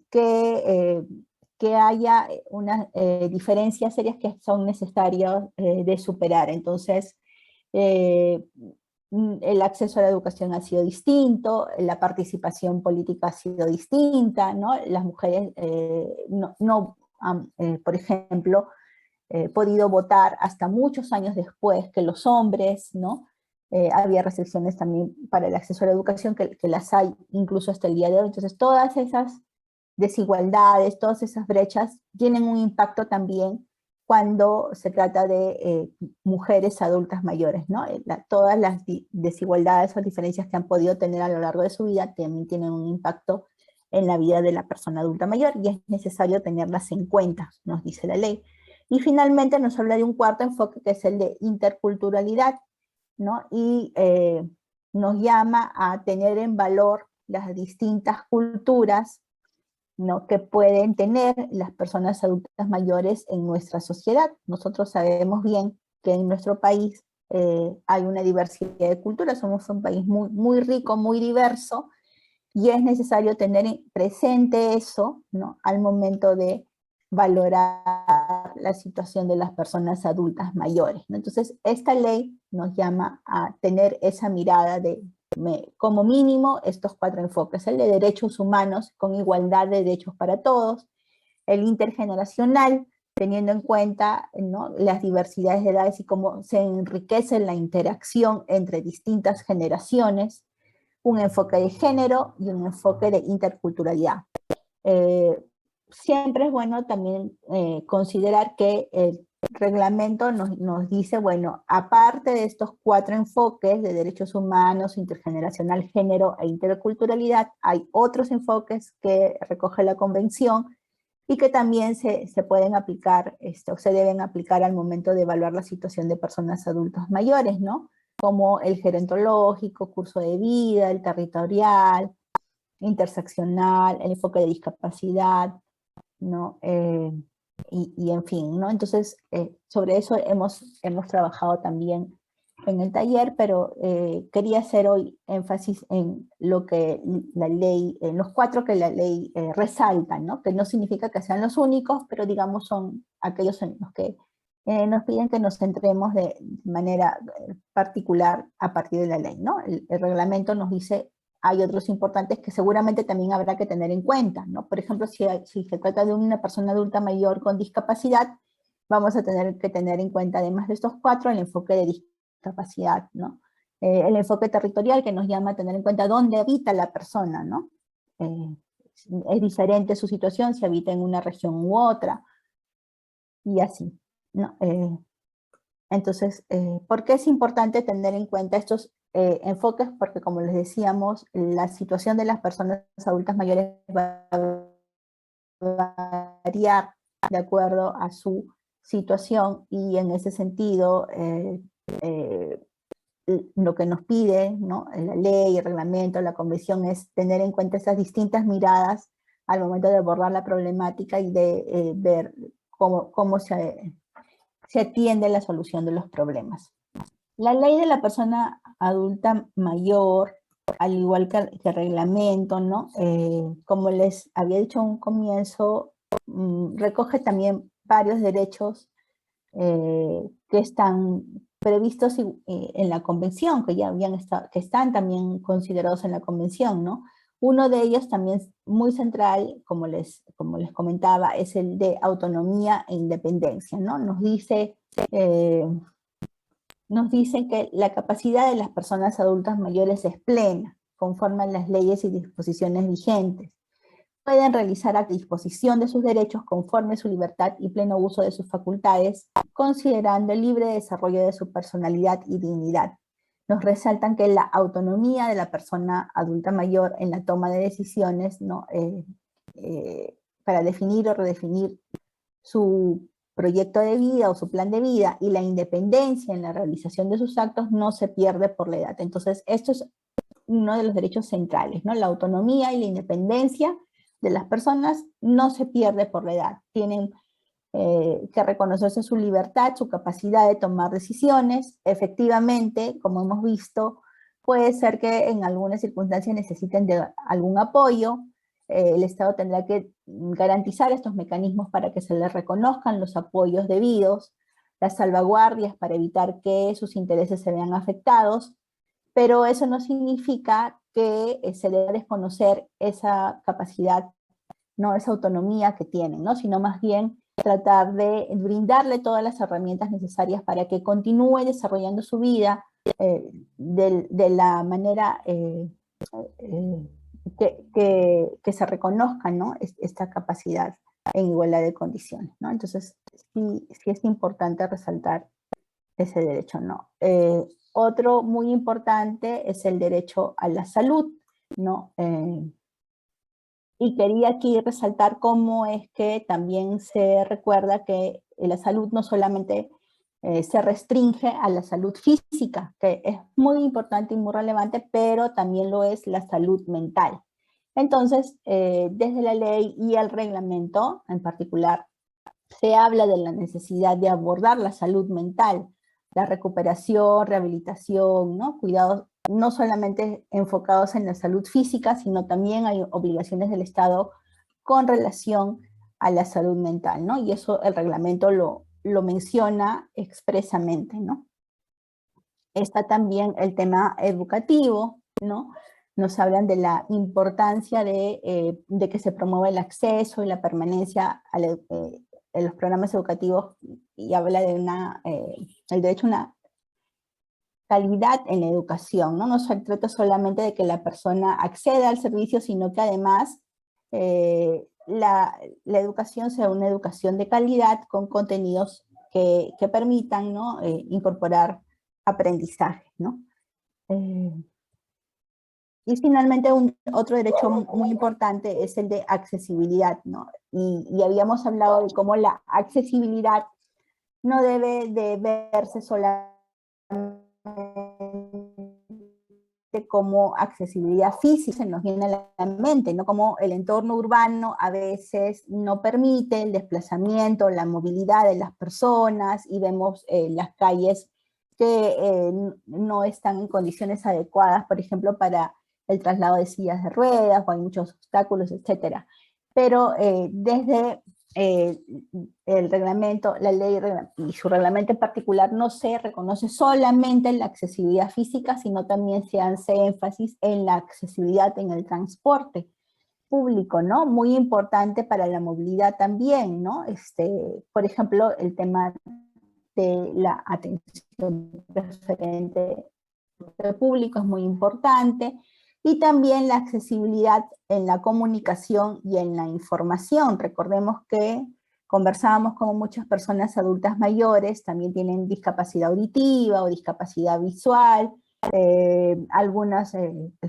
S5: haya unas diferencias serias que son necesarias de superar. Entonces, el acceso a la educación ha sido distinto, la participación política ha sido distinta, ¿no? Las mujeres no han, por ejemplo, podido votar hasta muchos años después que los hombres, ¿no? Había restricciones también para el acceso a la educación, que las hay incluso hasta el día de hoy. Entonces todas esas desigualdades, todas esas brechas tienen un impacto también cuando se trata de mujeres adultas mayores, ¿no? Todas las desigualdades o diferencias que han podido tener a lo largo de su vida también tienen un impacto en la vida de la persona adulta mayor, y es necesario tenerlas en cuenta, nos dice la ley. Y finalmente nos habla de un cuarto enfoque, que es el de interculturalidad, ¿no? Y nos llama a tener en valor las distintas culturas, ¿no? Que pueden tener las personas adultas mayores en nuestra sociedad. Nosotros sabemos bien que en nuestro país hay una diversidad de culturas, somos un país muy, muy rico, muy diverso, y es necesario tener presente eso, ¿no? Al momento de valorar la situación de las personas adultas mayores, ¿no? Entonces, esta ley nos llama a tener esa mirada de, como mínimo, estos cuatro enfoques: el de derechos humanos con igualdad de derechos para todos, el intergeneracional, teniendo en cuenta, ¿no? Las diversidades de edades y cómo se enriquece la interacción entre distintas generaciones, un enfoque de género y un enfoque de interculturalidad. Siempre es bueno también considerar que el reglamento nos dice, bueno, aparte de estos cuatro enfoques de derechos humanos, intergeneracional, género e interculturalidad, hay otros enfoques que recoge la convención y que también se pueden aplicar, o se deben aplicar al momento de evaluar la situación de personas adultos mayores, ¿no? Como el gerontológico, curso de vida, el territorial, interseccional, el enfoque de discapacidad, ¿no? Y en fin, ¿no? Entonces, sobre eso hemos trabajado también en el taller, pero quería hacer hoy énfasis en lo que la ley, en los cuatro que la ley resalta, ¿no? Que no significa que sean los únicos, pero digamos son aquellos en los que nos piden que nos centremos de manera particular a partir de la ley, ¿no? El reglamento nos dice, hay otros importantes que seguramente también habrá que tener en cuenta, ¿no? Por ejemplo, si se trata de una persona adulta mayor con discapacidad, vamos a tener que tener en cuenta, además de estos 4, el enfoque de discapacidad, ¿no? El enfoque territorial, que nos llama a tener en cuenta dónde habita la persona, ¿no? Es diferente su situación si habita en una región u otra, y así, ¿no? Entonces, ¿por qué es importante tener en cuenta estos enfoques? Porque, como les decíamos, la situación de las personas adultas mayores va a variar de acuerdo a su situación, y en ese sentido, lo que nos pide, ¿no?, la ley, el reglamento, la convención, es tener en cuenta esas distintas miradas al momento de abordar la problemática y de ver cómo se atiende la solución de los problemas. La ley de la persona adulta mayor, al igual que el reglamento, ¿no?, como les había dicho en un comienzo, recoge también varios derechos que están previstos en la convención, que ya habían estado, que están también considerados en la convención, ¿no? Uno de ellos también muy central, como les comentaba, es el de autonomía e independencia, ¿no? Nos dicen que la capacidad de las personas adultas mayores es plena, conforme a las leyes y disposiciones vigentes. Pueden realizar a disposición de sus derechos conforme a su libertad y pleno uso de sus facultades, considerando el libre desarrollo de su personalidad y dignidad. Nos resaltan que la autonomía de la persona adulta mayor en la toma de decisiones, ¿no?, para definir o redefinir su proyecto de vida o su plan de vida, y la independencia en la realización de sus actos no se pierde por la edad. Entonces, esto es uno de los derechos centrales, ¿no? La autonomía y la independencia de las personas no se pierde por la edad. Tienen que reconocerse su libertad, su capacidad de tomar decisiones. Efectivamente, como hemos visto, puede ser que en algunas circunstancias necesiten de algún apoyo. El Estado tendrá que garantizar estos mecanismos para que se les reconozcan los apoyos debidos, las salvaguardias para evitar que sus intereses se vean afectados, pero eso no significa que se deba desconocer esa capacidad, ¿no?, esa autonomía que tienen, ¿no?, sino más bien tratar de brindarle todas las herramientas necesarias para que continúe desarrollando su vida de la manera que se reconozca, ¿no?, esta capacidad en igualdad de condiciones, ¿no? Entonces, sí es importante resaltar ese derecho, ¿no? Otro muy importante es el derecho a la salud, ¿no? Y quería aquí resaltar cómo es que también se recuerda que la salud no solamente se restringe a la salud física, que es muy importante y muy relevante, pero también lo es la salud mental. Entonces, desde la ley y el reglamento en particular, se habla de la necesidad de abordar la salud mental, la recuperación, rehabilitación, ¿no?, cuidados no solamente enfocados en la salud física, sino también hay obligaciones del Estado con relación a la salud mental, ¿no? Y eso el reglamento lo menciona expresamente, ¿no? Está también el tema educativo, ¿no? Nos hablan de la importancia de que se promueva el acceso y la permanencia en los programas educativos, y habla de el derecho a una calidad en la educación, ¿no? No se trata solamente de que la persona acceda al servicio, sino que además la educación sea una educación de calidad con contenidos que permitan, ¿no?, incorporar aprendizaje, ¿no? Y finalmente otro derecho muy importante es el de accesibilidad, ¿no? Y habíamos hablado de cómo la accesibilidad no debe de verse solamente como accesibilidad física, se nos viene a la mente, ¿no? Como el entorno urbano a veces no permite el desplazamiento, la movilidad de las personas, y vemos las calles que no están en condiciones adecuadas, por ejemplo, para el traslado de sillas de ruedas, o hay muchos obstáculos, etcétera. Pero desde el reglamento, la ley y su reglamento en particular no se reconoce solamente la accesibilidad física, sino también se hace énfasis en la accesibilidad en el transporte público, ¿no? Muy importante para la movilidad también, ¿no? Por ejemplo, el tema de la atención preferente del público es muy importante, y también la accesibilidad en la comunicación y en la información. Recordemos que conversábamos con muchas personas adultas mayores, también tienen discapacidad auditiva o discapacidad visual, algunas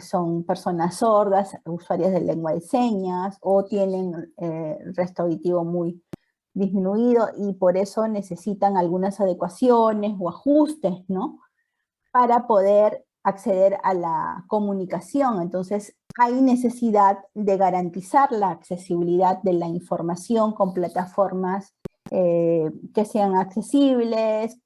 S5: son personas sordas, usuarias de lengua de señas, o tienen resto auditivo muy disminuido, y por eso necesitan algunas adecuaciones o ajustes, ¿no? Para poder acceder a la comunicación. Entonces, hay necesidad de garantizar la accesibilidad de la información con plataformas que sean accesibles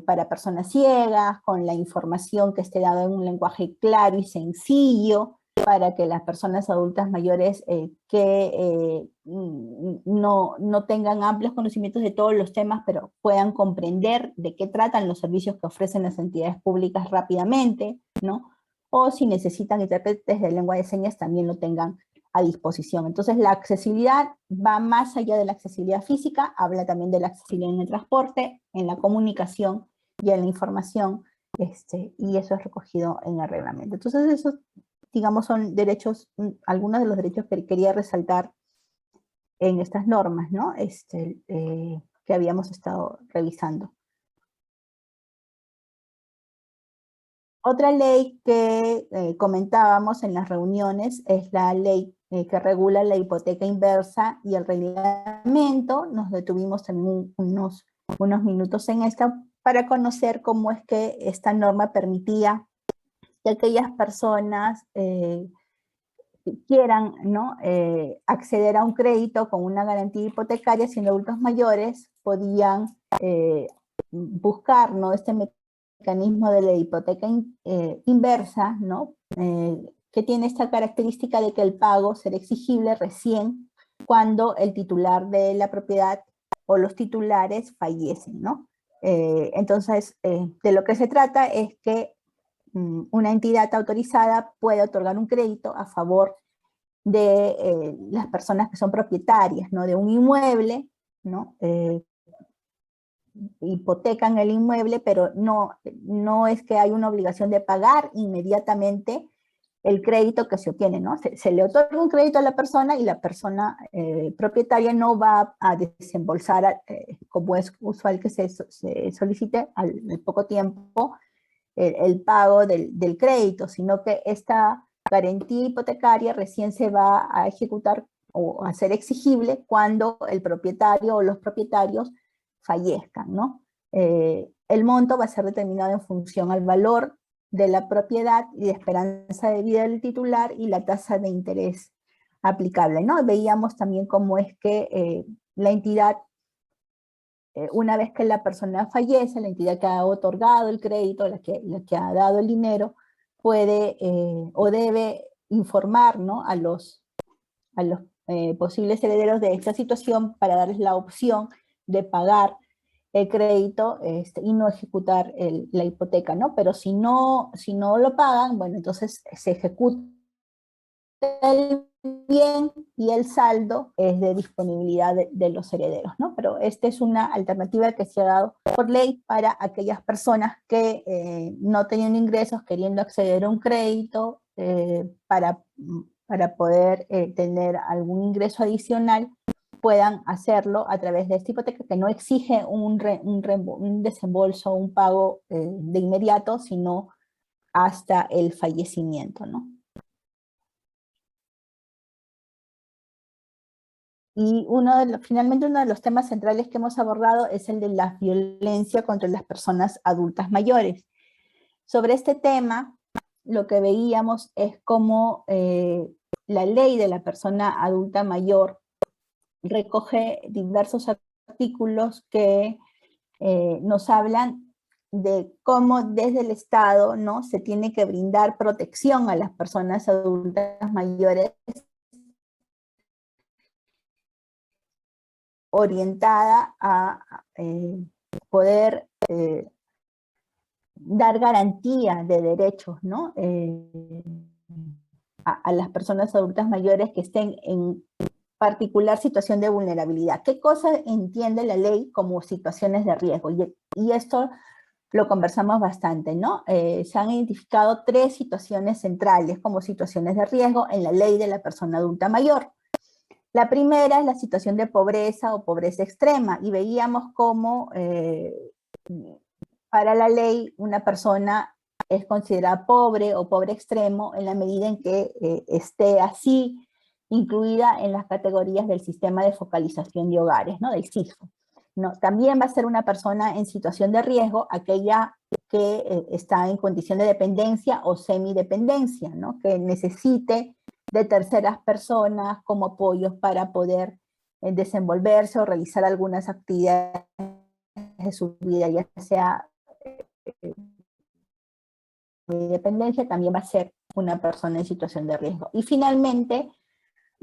S5: para personas ciegas, con la información que esté dada en un lenguaje claro y sencillo, para que las personas adultas mayores que no tengan amplios conocimientos de todos los temas, pero puedan comprender de qué tratan los servicios que ofrecen las entidades públicas rápidamente, ¿no? O si necesitan intérpretes de lengua de señas, también lo tengan a disposición. Entonces, la accesibilidad va más allá de la accesibilidad física, habla también de la accesibilidad en el transporte, en la comunicación y en la información, y eso es recogido en el reglamento. Entonces, eso, digamos, son derechos, algunos de los derechos que quería resaltar en estas normas, ¿no? Que habíamos estado revisando. Otra ley que comentábamos en las reuniones es la ley que regula la hipoteca inversa y el reglamento. Nos detuvimos también unos minutos en esta para conocer cómo es que esta norma permitía que aquellas personas quieran, ¿no? Acceder a un crédito con una garantía hipotecaria siendo adultos mayores, podían buscar, ¿no? Este mecanismo de la hipoteca inversa, ¿no? Que tiene esta característica de que el pago será exigible recién cuando el titular de la propiedad o los titulares fallecen, ¿no? Entonces, de lo que se trata es que una entidad autorizada puede otorgar un crédito a favor de las personas que son propietarias, ¿no? De un inmueble, ¿no? Hipotecan el inmueble, pero no es que hay una obligación de pagar inmediatamente el crédito que se obtiene, ¿no? Se le otorga un crédito a la persona y la persona propietaria no va a desembolsar, como es usual que se solicite al poco tiempo, el pago del crédito, sino que esta garantía hipotecaria recién se va a ejecutar o a ser exigible cuando el propietario o los propietarios fallezcan, ¿no? El monto va a ser determinado en función al valor de la propiedad y de esperanza de vida del titular y la tasa de interés aplicable, ¿no? Veíamos también cómo es que la entidad, una vez que la persona fallece, la entidad que ha otorgado el crédito, la que ha dado el dinero, puede o debe informar, ¿no? a los posibles herederos de esta situación para darles la opción de pagar el crédito y no ejecutar la hipoteca, ¿no? Pero si no lo pagan, bueno, entonces se ejecuta el bien y el saldo es de disponibilidad de los herederos, ¿no? Pero esta es una alternativa que se ha dado por ley para aquellas personas que no tenían ingresos queriendo acceder a un crédito para poder tener algún ingreso adicional, puedan hacerlo a través de esta hipoteca que no exige un desembolso, un pago de inmediato, sino hasta el fallecimiento, ¿no? Y finalmente uno de los temas centrales que hemos abordado es el de la violencia contra las personas adultas mayores. Sobre este tema, lo que veíamos es cómo la ley de la persona adulta mayor recoge diversos artículos que nos hablan de cómo desde el Estado, ¿no? se tiene que brindar protección a las personas adultas mayores orientada a poder dar garantía de derechos, ¿no? A las personas adultas mayores que estén en particular situación de vulnerabilidad. ¿Qué cosa entiende la ley como situaciones de riesgo? Y esto lo conversamos bastante, ¿no? Se han identificado 3 situaciones centrales como situaciones de riesgo en la ley de la persona adulta mayor. La primera es la situación de pobreza o pobreza extrema, y veíamos cómo para la ley una persona es considerada pobre o pobre extremo en la medida en que esté así incluida en las categorías del sistema de focalización de hogares, ¿no? Del SIFO. ¿No? También va a ser una persona en situación de riesgo aquella que está en condición de dependencia o semidependencia, ¿no? Que necesite de terceras personas como apoyos para poder desenvolverse o realizar algunas actividades de su vida, ya sea dependencia, también va a ser una persona en situación de riesgo. Y finalmente,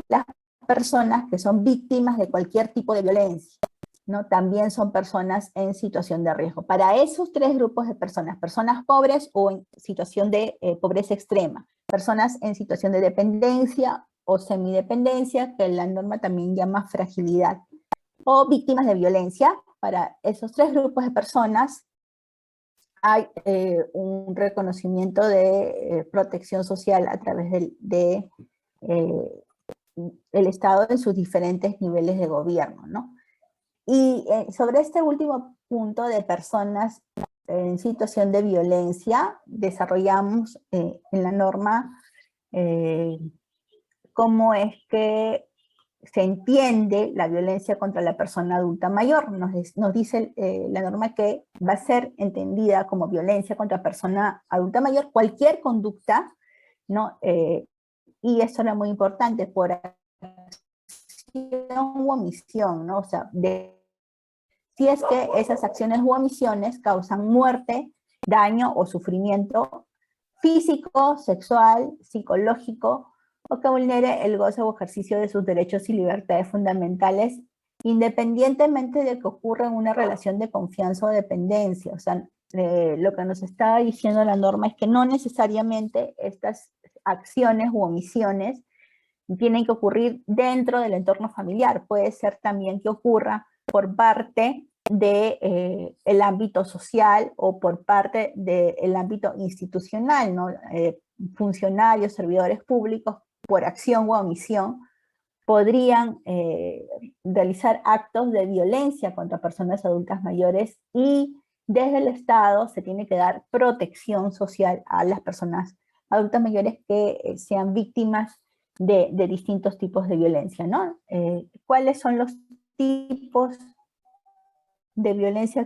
S5: las personas que son víctimas de cualquier tipo de violencia, ¿no? También son personas en situación de riesgo. Para esos 3 grupos de personas, personas pobres o en situación de pobreza extrema, personas en situación de dependencia o semidependencia, que la norma también llama fragilidad, o víctimas de violencia, para esos 3 grupos de personas hay un reconocimiento de protección social a través de el Estado en sus diferentes niveles de gobierno, ¿no? Y sobre este último punto de personas en situación de violencia, desarrollamos en la norma cómo es que se entiende la violencia contra la persona adulta mayor. Nos dice la norma que va a ser entendida como violencia contra persona adulta mayor cualquier conducta, ¿no? Y eso era muy importante, por acción u omisión, ¿no? O sea, si es que esas acciones u omisiones causan muerte, daño o sufrimiento físico, sexual, psicológico, o que vulnere el goce o ejercicio de sus derechos y libertades fundamentales, independientemente de que ocurra en una relación de confianza o dependencia. O sea, lo que nos está diciendo la norma es que no necesariamente estas acciones u omisiones tienen que ocurrir dentro del entorno familiar. Puede ser también que ocurra por parte del ámbito social o por parte del ámbito institucional, ¿no? Funcionarios, servidores públicos, por acción u omisión, podrían realizar actos de violencia contra personas adultas mayores, y desde el Estado se tiene que dar protección social a las personas adultas mayores que sean víctimas de distintos tipos de violencia, ¿no? ¿Cuáles son los tipos de violencia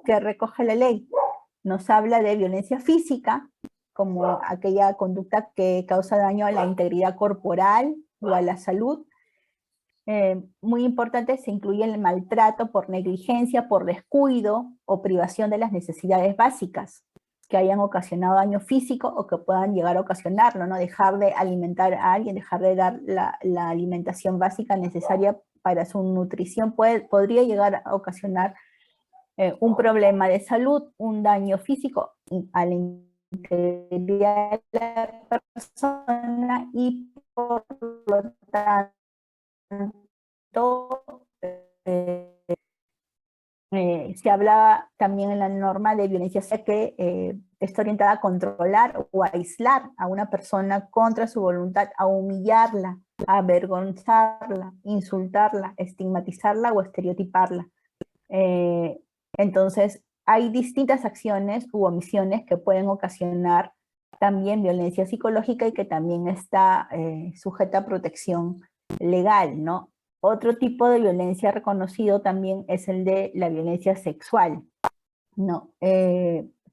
S5: que recoge la ley? Nos habla de violencia física, como aquella conducta que causa daño a la integridad corporal o a la salud. Muy importante, se incluye el maltrato por negligencia, por descuido o privación de las necesidades básicas que hayan ocasionado daño físico o que puedan llegar a ocasionarlo, ¿no? Dejar de alimentar a alguien, dejar de dar la alimentación básica necesaria para su nutrición podría llegar a ocasionar un problema de salud, un daño físico a la integridad de la persona, y por lo tanto se hablaba también en la norma de violencia que está orientada a controlar o a aislar a una persona contra su voluntad, a humillarla, a avergonzarla, insultarla, estigmatizarla o estereotiparla. Entonces, hay distintas acciones u omisiones que pueden ocasionar también violencia psicológica y que también está sujeta a protección legal, ¿no? Otro tipo de violencia reconocido también es el de la violencia sexual, ¿no?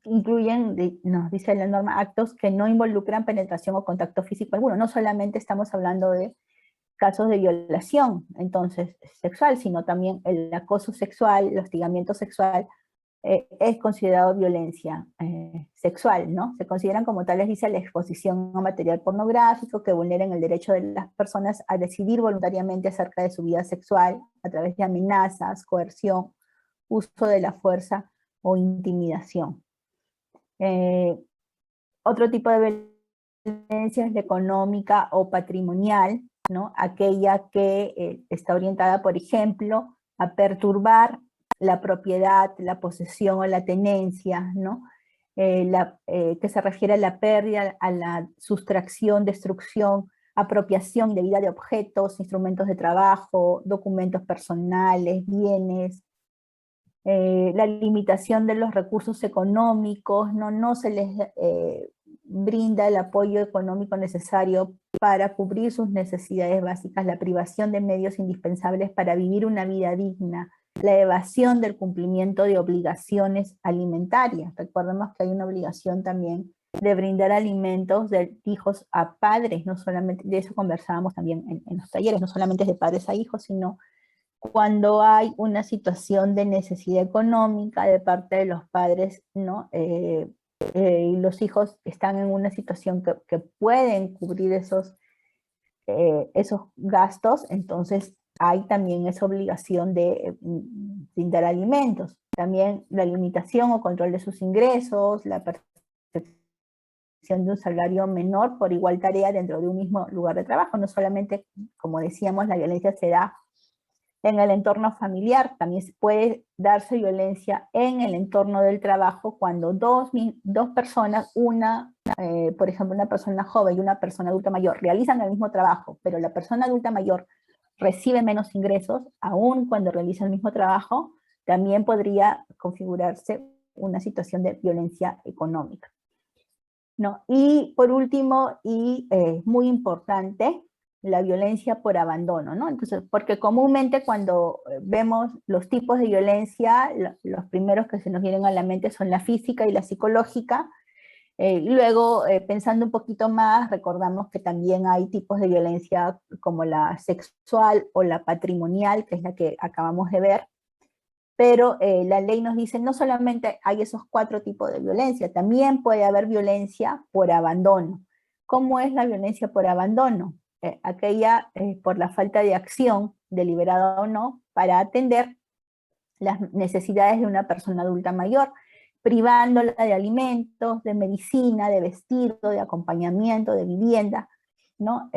S5: Incluyen, nos dice la norma, actos que no involucran penetración o contacto físico alguno. No solamente estamos hablando de casos de violación, entonces, sexual, sino también el acoso sexual, el hostigamiento sexual es considerado violencia sexual, ¿no? Se consideran como tales, dice, la exposición a material pornográfico que vulneren el derecho de las personas a decidir voluntariamente acerca de su vida sexual a través de amenazas, coerción, uso de la fuerza o intimidación. Otro tipo de violencia es la económica o patrimonial, ¿no? Aquella que está orientada, por ejemplo, a perturbar la propiedad, la posesión o la tenencia, ¿no? Que se refiere a la pérdida, a la sustracción, destrucción, apropiación indebida de objetos, instrumentos de trabajo, documentos personales, bienes, la limitación de los recursos económicos, no se les brinda el apoyo económico necesario para cubrir sus necesidades básicas, la privación de medios indispensables para vivir una vida digna, la evasión del cumplimiento de obligaciones alimentarias. Recordemos que hay una obligación también de brindar alimentos de hijos a padres, no solamente, de eso conversábamos también en los talleres, no solamente de padres a hijos, sino cuando hay una situación de necesidad económica de parte de los padres, ¿no? Y los hijos están en una situación que pueden cubrir esos gastos, entonces hay también esa obligación de brindar alimentos. También la limitación o control de sus ingresos, la percepción de un salario menor por igual tarea dentro de un mismo lugar de trabajo. No solamente, como decíamos, la violencia se da en el entorno familiar, también puede darse violencia en el entorno del trabajo cuando dos personas, por ejemplo, una persona joven y una persona adulta mayor, realizan el mismo trabajo, pero la persona adulta mayor recibe menos ingresos, aun cuando realiza el mismo trabajo, también podría configurarse una situación de violencia económica, ¿no? Y por último, y muy importante, la violencia por abandono, ¿no? Entonces, porque comúnmente cuando vemos los tipos de violencia, los primeros que se nos vienen a la mente son la física y la psicológica, y luego, pensando un poquito más, recordamos que también hay tipos de violencia como la sexual o la patrimonial, que es la que acabamos de ver, pero la ley nos dice no solamente hay esos 4 tipos de violencia, también puede haber violencia por abandono. ¿Cómo es la violencia por abandono? Aquella por la falta de acción, deliberada o no, para atender las necesidades de una persona adulta mayor, privándola de alimentos, de medicina, de vestido, de acompañamiento, de vivienda, ¿no?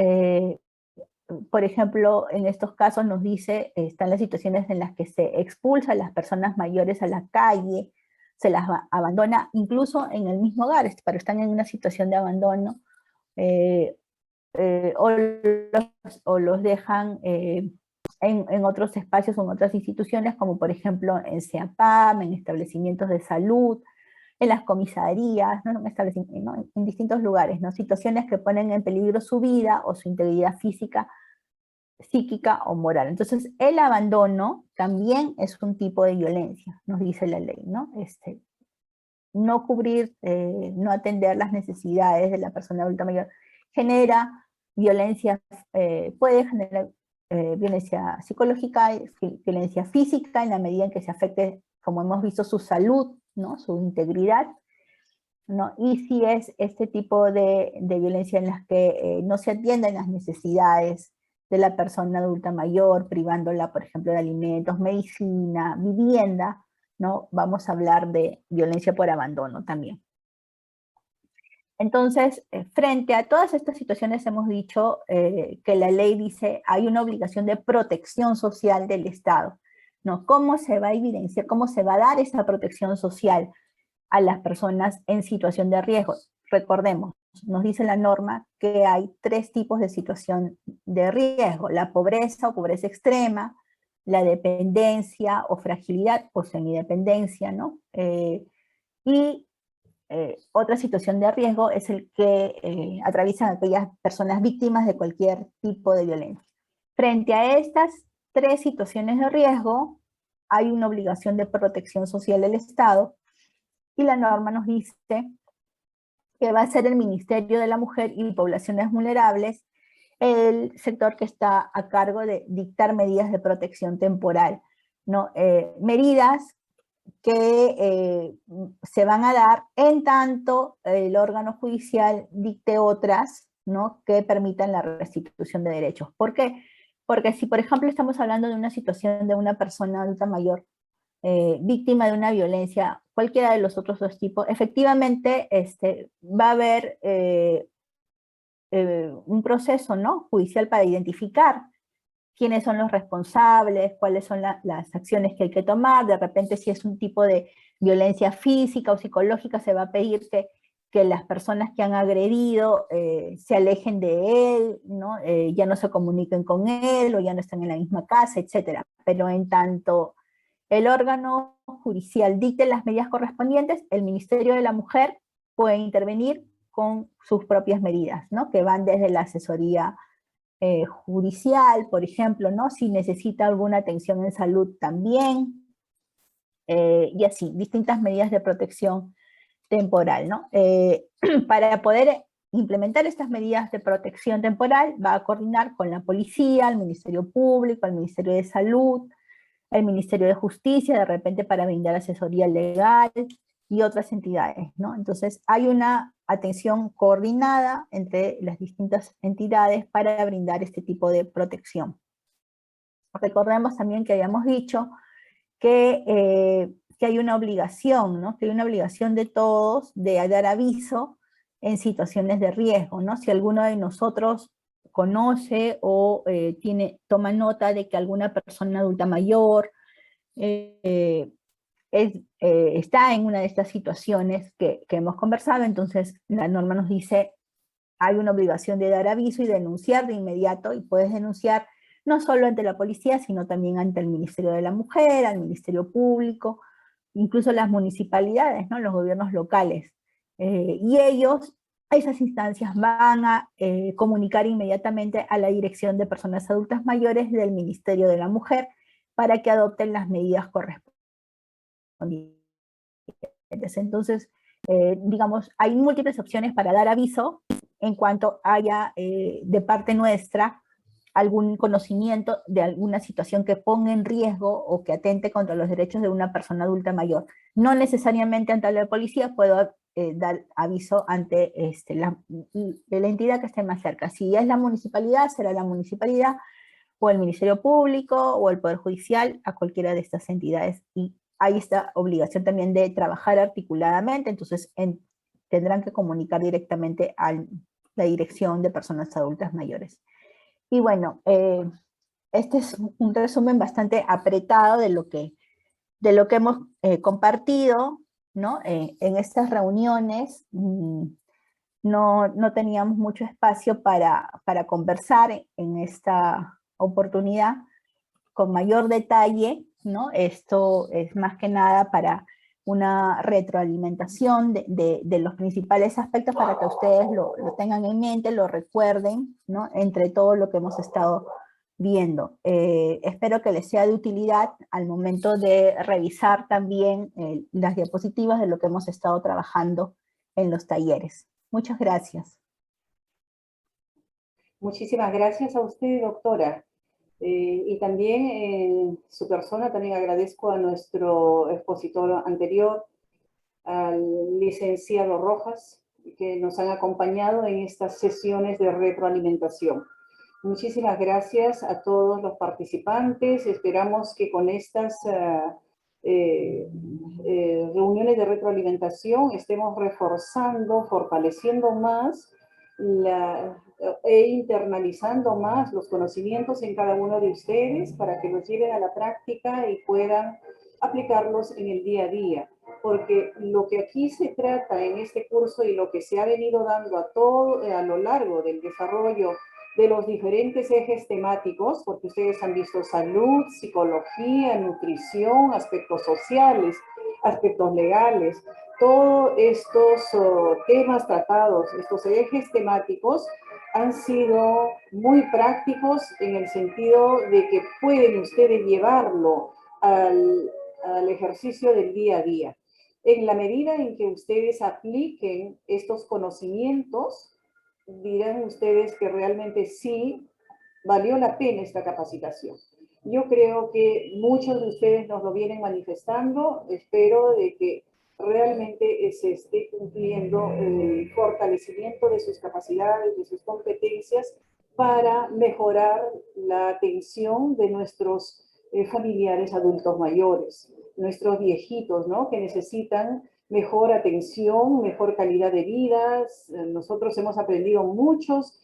S5: Por ejemplo, en estos casos nos dice, están las situaciones en las que se expulsa a las personas mayores a la calle, se las abandona incluso en el mismo hogar, pero están en una situación de abandono, o los dejan en otros espacios o en otras instituciones, como por ejemplo en CEAPAM, en establecimientos de salud, en las comisarías, ¿no? En distintos lugares, ¿no? Situaciones que ponen en peligro su vida o su integridad física, psíquica o moral. Entonces, el abandono también es un tipo de violencia, nos dice la ley, ¿no? No cubrir, no atender las necesidades de la persona adulta mayor genera violencia, puede generar violencia psicológica, violencia física, en la medida en que se afecte, como hemos visto, su salud, ¿no? Su integridad, ¿no? Y si es este tipo de violencia en las que no se atienden las necesidades de la persona adulta mayor, privándola, por ejemplo, de alimentos, medicina, vivienda, ¿no? Vamos a hablar de violencia por abandono también. Entonces, frente a todas estas situaciones hemos dicho que la ley dice hay una obligación de protección social del Estado, ¿no? ¿Cómo se va a evidenciar, cómo se va a dar esa protección social a las personas en situación de riesgo? Recordemos, nos dice la norma que hay 3 tipos de situación de riesgo: la pobreza o pobreza extrema, la dependencia o fragilidad o semidependencia, ¿no? Otra situación de riesgo es el que atraviesan aquellas personas víctimas de cualquier tipo de violencia. Frente a estas 3 situaciones de riesgo, hay una obligación de protección social del Estado, y la norma nos dice que va a ser el Ministerio de la Mujer y Poblaciones Vulnerables el sector que está a cargo de dictar medidas de protección temporal, ¿no? Medidas que se van a dar en tanto el órgano judicial dicte otras, ¿no?, que permitan la restitución de derechos. ¿Por qué? Porque si, por ejemplo, estamos hablando de una situación de una persona adulta mayor víctima de una violencia, cualquiera de los otros dos tipos, efectivamente va a haber un proceso, ¿no?, judicial para identificar quiénes son los responsables, cuáles son las acciones que hay que tomar. De repente, si es un tipo de violencia física o psicológica, se va a pedir que las personas que han agredido se alejen de él, ¿no? Ya no se comuniquen con él o ya no están en la misma casa, etc. Pero en tanto el órgano judicial dicte las medidas correspondientes, el Ministerio de la Mujer puede intervenir con sus propias medidas, ¿no?, que van desde la asesoría judicial, por ejemplo, ¿no?, si necesita alguna atención en salud también, y así, distintas medidas de protección temporal, ¿no? Para poder implementar estas medidas de protección temporal, va a coordinar con la policía, el Ministerio Público, el Ministerio de Salud, el Ministerio de Justicia, de repente para brindar asesoría legal y otras entidades, ¿no? Entonces hay una atención coordinada entre las distintas entidades para brindar este tipo de protección. Recordemos también que habíamos dicho que hay una obligación, ¿no?, que hay una obligación de todos de dar aviso en situaciones de riesgo, ¿no? Si alguno de nosotros conoce o toma nota de que alguna persona adulta mayor está en una de estas situaciones que hemos conversado, entonces la norma nos dice hay una obligación de dar aviso y denunciar de inmediato, y puedes denunciar no solo ante la policía, sino también ante el Ministerio de la Mujer, al Ministerio Público, incluso las municipalidades, ¿no?, los gobiernos locales. Y esas instancias van a comunicar inmediatamente a la Dirección de Personas Adultas Mayores del Ministerio de la Mujer para que adopten las medidas correspondientes. Entonces, digamos, hay múltiples opciones para dar aviso en cuanto haya de parte nuestra algún conocimiento de alguna situación que ponga en riesgo o que atente contra los derechos de una persona adulta mayor. No necesariamente ante la policía, puedo dar aviso ante la entidad que esté más cerca. Si es la municipalidad, será la municipalidad, o el Ministerio Público, o el Poder Judicial, a cualquiera de estas entidades. Y hay esta obligación también de trabajar articuladamente, entonces tendrán que comunicar directamente a la Dirección de Personas Adultas Mayores. Y bueno, este es un resumen bastante apretado de lo que hemos compartido, ¿no? En estas reuniones no teníamos mucho espacio para conversar en esta oportunidad con mayor detalle, ¿no? Esto es más que nada para una retroalimentación de los principales aspectos para que ustedes lo tengan en mente, lo recuerden, ¿no?, entre todo lo que hemos estado viendo. Espero que les sea de utilidad al momento de revisar también las diapositivas de lo que hemos estado trabajando en los talleres. Muchas gracias.
S6: Muchísimas gracias a usted, doctora. Y también su persona, también agradezco a nuestro expositor anterior, al licenciado Rojas, que nos han acompañado en estas sesiones de retroalimentación. Muchísimas gracias a todos los participantes. Esperamos que con estas reuniones de retroalimentación estemos reforzando, fortaleciendo más e internalizando más los conocimientos en cada uno de ustedes para que los lleven a la práctica y puedan aplicarlos en el día a día. Porque lo que aquí se trata en este curso y lo que se ha venido dando a lo largo del desarrollo de los diferentes ejes temáticos, porque ustedes han visto salud, psicología, nutrición, aspectos sociales, aspectos legales, todos estos temas tratados, estos ejes temáticos han sido muy prácticos en el sentido de que pueden ustedes llevarlo al ejercicio del día a día. En la medida en que ustedes apliquen estos conocimientos, dirán ustedes que realmente sí valió la pena esta capacitación. Yo creo que muchos de ustedes nos lo vienen manifestando. Espero de que realmente se esté cumpliendo el fortalecimiento de sus capacidades, de sus competencias para mejorar la atención de nuestros familiares adultos mayores, nuestros viejitos, ¿no? Que necesitan mejor atención, mejor calidad de vida. Nosotros hemos aprendido muchas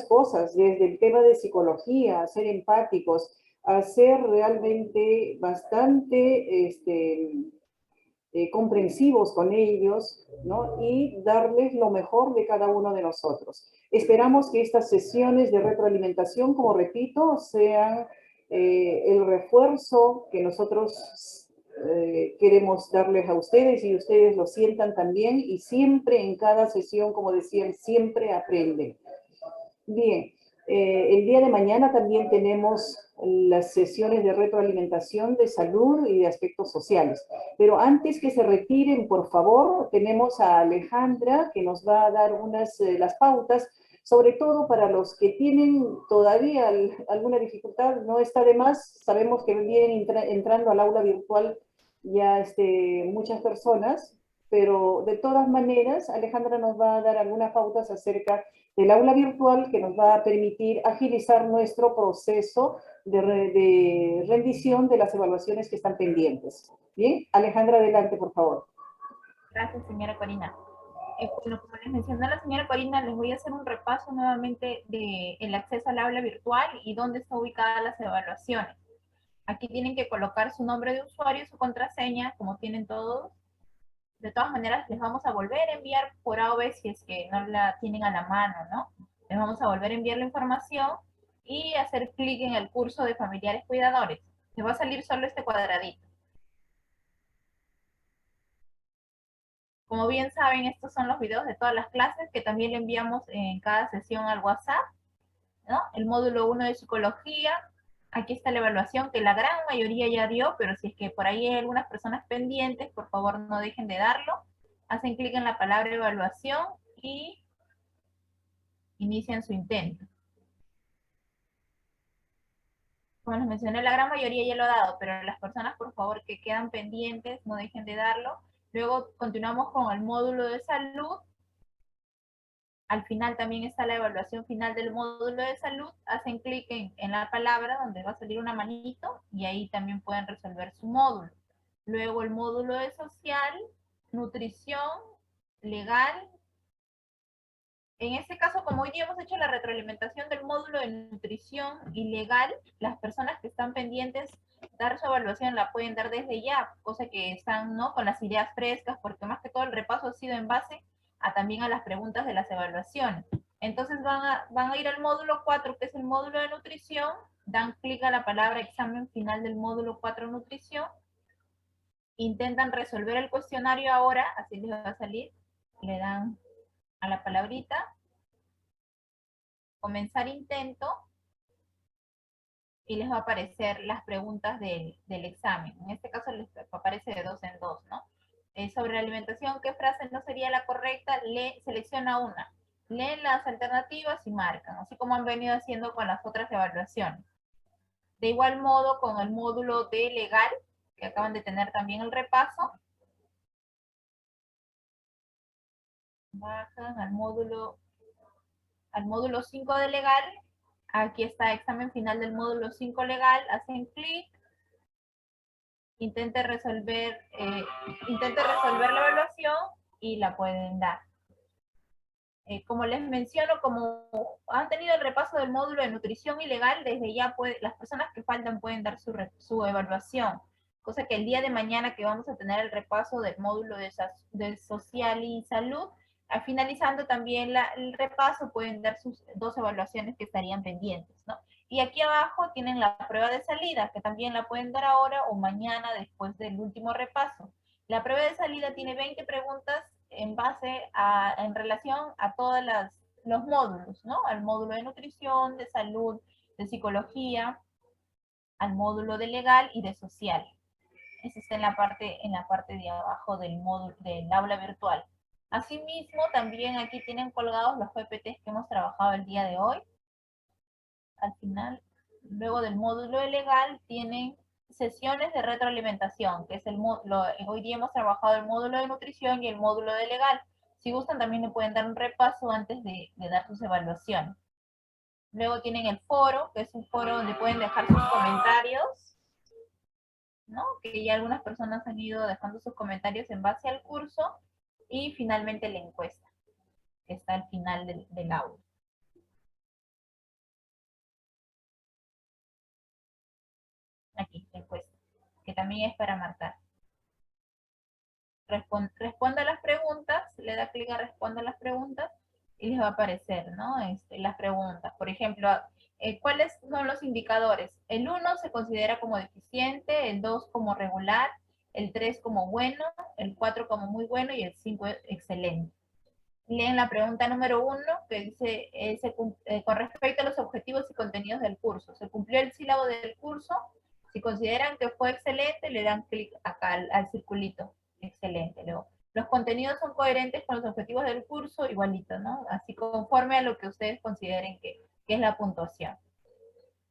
S6: cosas, desde el tema de psicología, ser empáticos, a ser realmente bastante comprensivos con ellos, ¿no? Y darles lo mejor de cada uno de nosotros. Esperamos que estas sesiones de retroalimentación, como repito, sean el refuerzo que nosotros queremos darles a ustedes y ustedes lo sientan también, y siempre en cada sesión, como decían, siempre aprenden. Bien, el día de mañana también tenemos las sesiones de retroalimentación de salud y de aspectos sociales. Pero antes que se retiren, por favor, tenemos a Alejandra que nos va a dar las pautas, sobre todo para los que tienen todavía alguna dificultad. No está de más, sabemos que vienen entrando al aula virtual ya muchas personas, pero de todas maneras, Alejandra nos va a dar algunas pautas acerca del aula virtual que nos va a permitir agilizar nuestro proceso de rendición de las evaluaciones que están pendientes. Bien, Alejandra, adelante, por favor.
S4: Gracias, señora Corina. Bueno, como les mencionó la señora Corina, les voy a hacer un repaso nuevamente del acceso al aula virtual y dónde están ubicadas las evaluaciones. Aquí tienen que colocar su nombre de usuario y su contraseña, como tienen todos. De todas maneras, les vamos a volver a enviar por A o B si es que no la tienen a la mano, ¿no? Les vamos a volver a enviar la información y hacer clic en el curso de familiares cuidadores. Les va a salir solo este cuadradito. Como bien saben, estos son los videos de todas las clases que también le enviamos en cada sesión al WhatsApp, ¿no? El módulo 1 de psicología. Aquí está la evaluación que la gran mayoría ya dio, pero si es que por ahí hay algunas personas pendientes, por favor no dejen de darlo. Hacen clic en la palabra evaluación y inician su intento. Como les mencioné, la gran mayoría ya lo ha dado, pero las personas, por favor, que quedan pendientes, no dejen de darlo. Luego continuamos con el módulo de salud. Al final también está la evaluación final del módulo de salud. Hacen clic en la palabra donde va a salir una manito y ahí también pueden resolver su módulo. Luego el módulo de social, nutrición, legal. En este caso, como hoy día hemos hecho la retroalimentación del módulo de nutrición y legal, las personas que están pendientes dar su evaluación la pueden dar desde ya, cosa que están, ¿no?, con las ideas frescas, porque más que todo el repaso ha sido en base también a las preguntas de las evaluaciones. Entonces van a ir al módulo 4, que es el módulo de nutrición, dan clic a la palabra examen final del módulo 4 nutrición, intentan resolver el cuestionario ahora, así les va a salir, le dan a la palabrita, comenzar intento, y les va a aparecer las preguntas del examen. En este caso les aparece de 2 en 2, ¿no? Sobre la alimentación, ¿qué frase no sería la correcta? Selecciona una. Leen las alternativas y marcan, así como han venido haciendo con las otras evaluaciones. De igual modo, con el módulo de legal, que acaban de tener también el repaso, bajan al módulo 5 de legal. Aquí está examen final del módulo 5 legal, hacen clic, intente resolver la evaluación y la pueden dar. Como les menciono, como han tenido el repaso del módulo de nutrición y legal, desde ya las personas que faltan pueden dar su evaluación, cosa que el día de mañana que vamos a tener el repaso del módulo de social y salud, finalizando también el repaso, pueden dar sus 2 evaluaciones que estarían pendientes, ¿no? Y aquí abajo tienen la prueba de salida, que también la pueden dar ahora o mañana después del último repaso. La prueba de salida tiene 20 preguntas en relación a todos los módulos, ¿no? Al módulo de nutrición, de salud, de psicología, al módulo de legal y de social. Eso está en la parte de abajo del módulo del aula virtual. Asimismo, también aquí tienen colgados los PPTs que hemos trabajado el día de hoy. Al final luego del módulo de legal, tienen sesiones de retroalimentación, que es hoy día hemos trabajado el módulo de nutrición y el módulo de legal. Si gustan, también le pueden dar un repaso antes de dar sus evaluaciones. Luego tienen el foro, que es un foro donde pueden dejar sus comentarios, ¿no? Que ya algunas personas han ido dejando sus comentarios en base al curso. Y finalmente la encuesta, que está al final del aula. Aquí, la encuesta, que también es para marcar. Responda a las preguntas, le da clic a responda a las preguntas y les va a aparecer, ¿no? Las preguntas. Por ejemplo, ¿cuáles son los indicadores? El 1 se considera como deficiente, el 2 como regular, el 3 como bueno, el 4 como muy bueno y el 5 excelente. Leen la pregunta número 1 que dice, con respecto a los objetivos y contenidos del curso, ¿se cumplió el sílabo del curso? Si consideran que fue excelente, le dan clic acá al circulito, excelente. Luego, los contenidos son coherentes con los objetivos del curso, igualito, ¿no? Así conforme a lo que ustedes consideren que es la puntuación.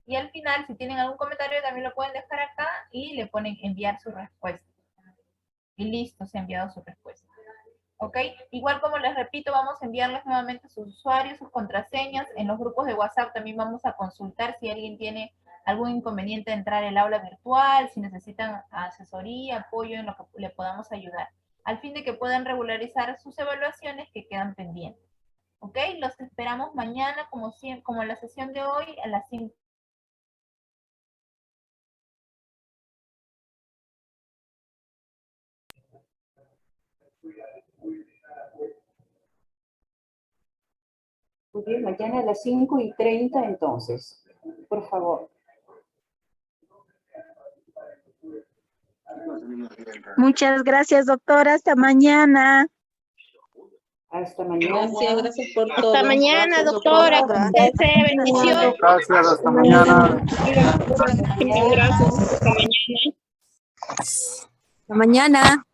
S4: Y al final, si tienen algún comentario, también lo pueden dejar acá y le ponen enviar su respuesta. Y listo, se ha enviado su respuesta. ¿Ok? Igual como les repito, vamos a enviarles nuevamente sus usuarios, sus contraseñas. En los grupos de WhatsApp también vamos a consultar si alguien tiene algún inconveniente de entrar al aula virtual, si necesitan asesoría, apoyo en lo que le podamos ayudar, al fin de que puedan regularizar sus evaluaciones que quedan pendientes. ¿Ok? Los esperamos mañana, como la sesión de hoy, a las 5.
S6: Muy bien, mañana a las 5:30 entonces, por favor.
S7: Muchas gracias, doctora. Hasta mañana.
S6: Hasta mañana.
S2: Gracias por todo.
S8: Hasta mañana,
S2: Gracias,
S8: doctora.
S2: Gracias.
S8: Bendiciones.
S9: Gracias, hasta mañana.
S8: Gracias. Hasta mañana.
S7: Hasta mañana.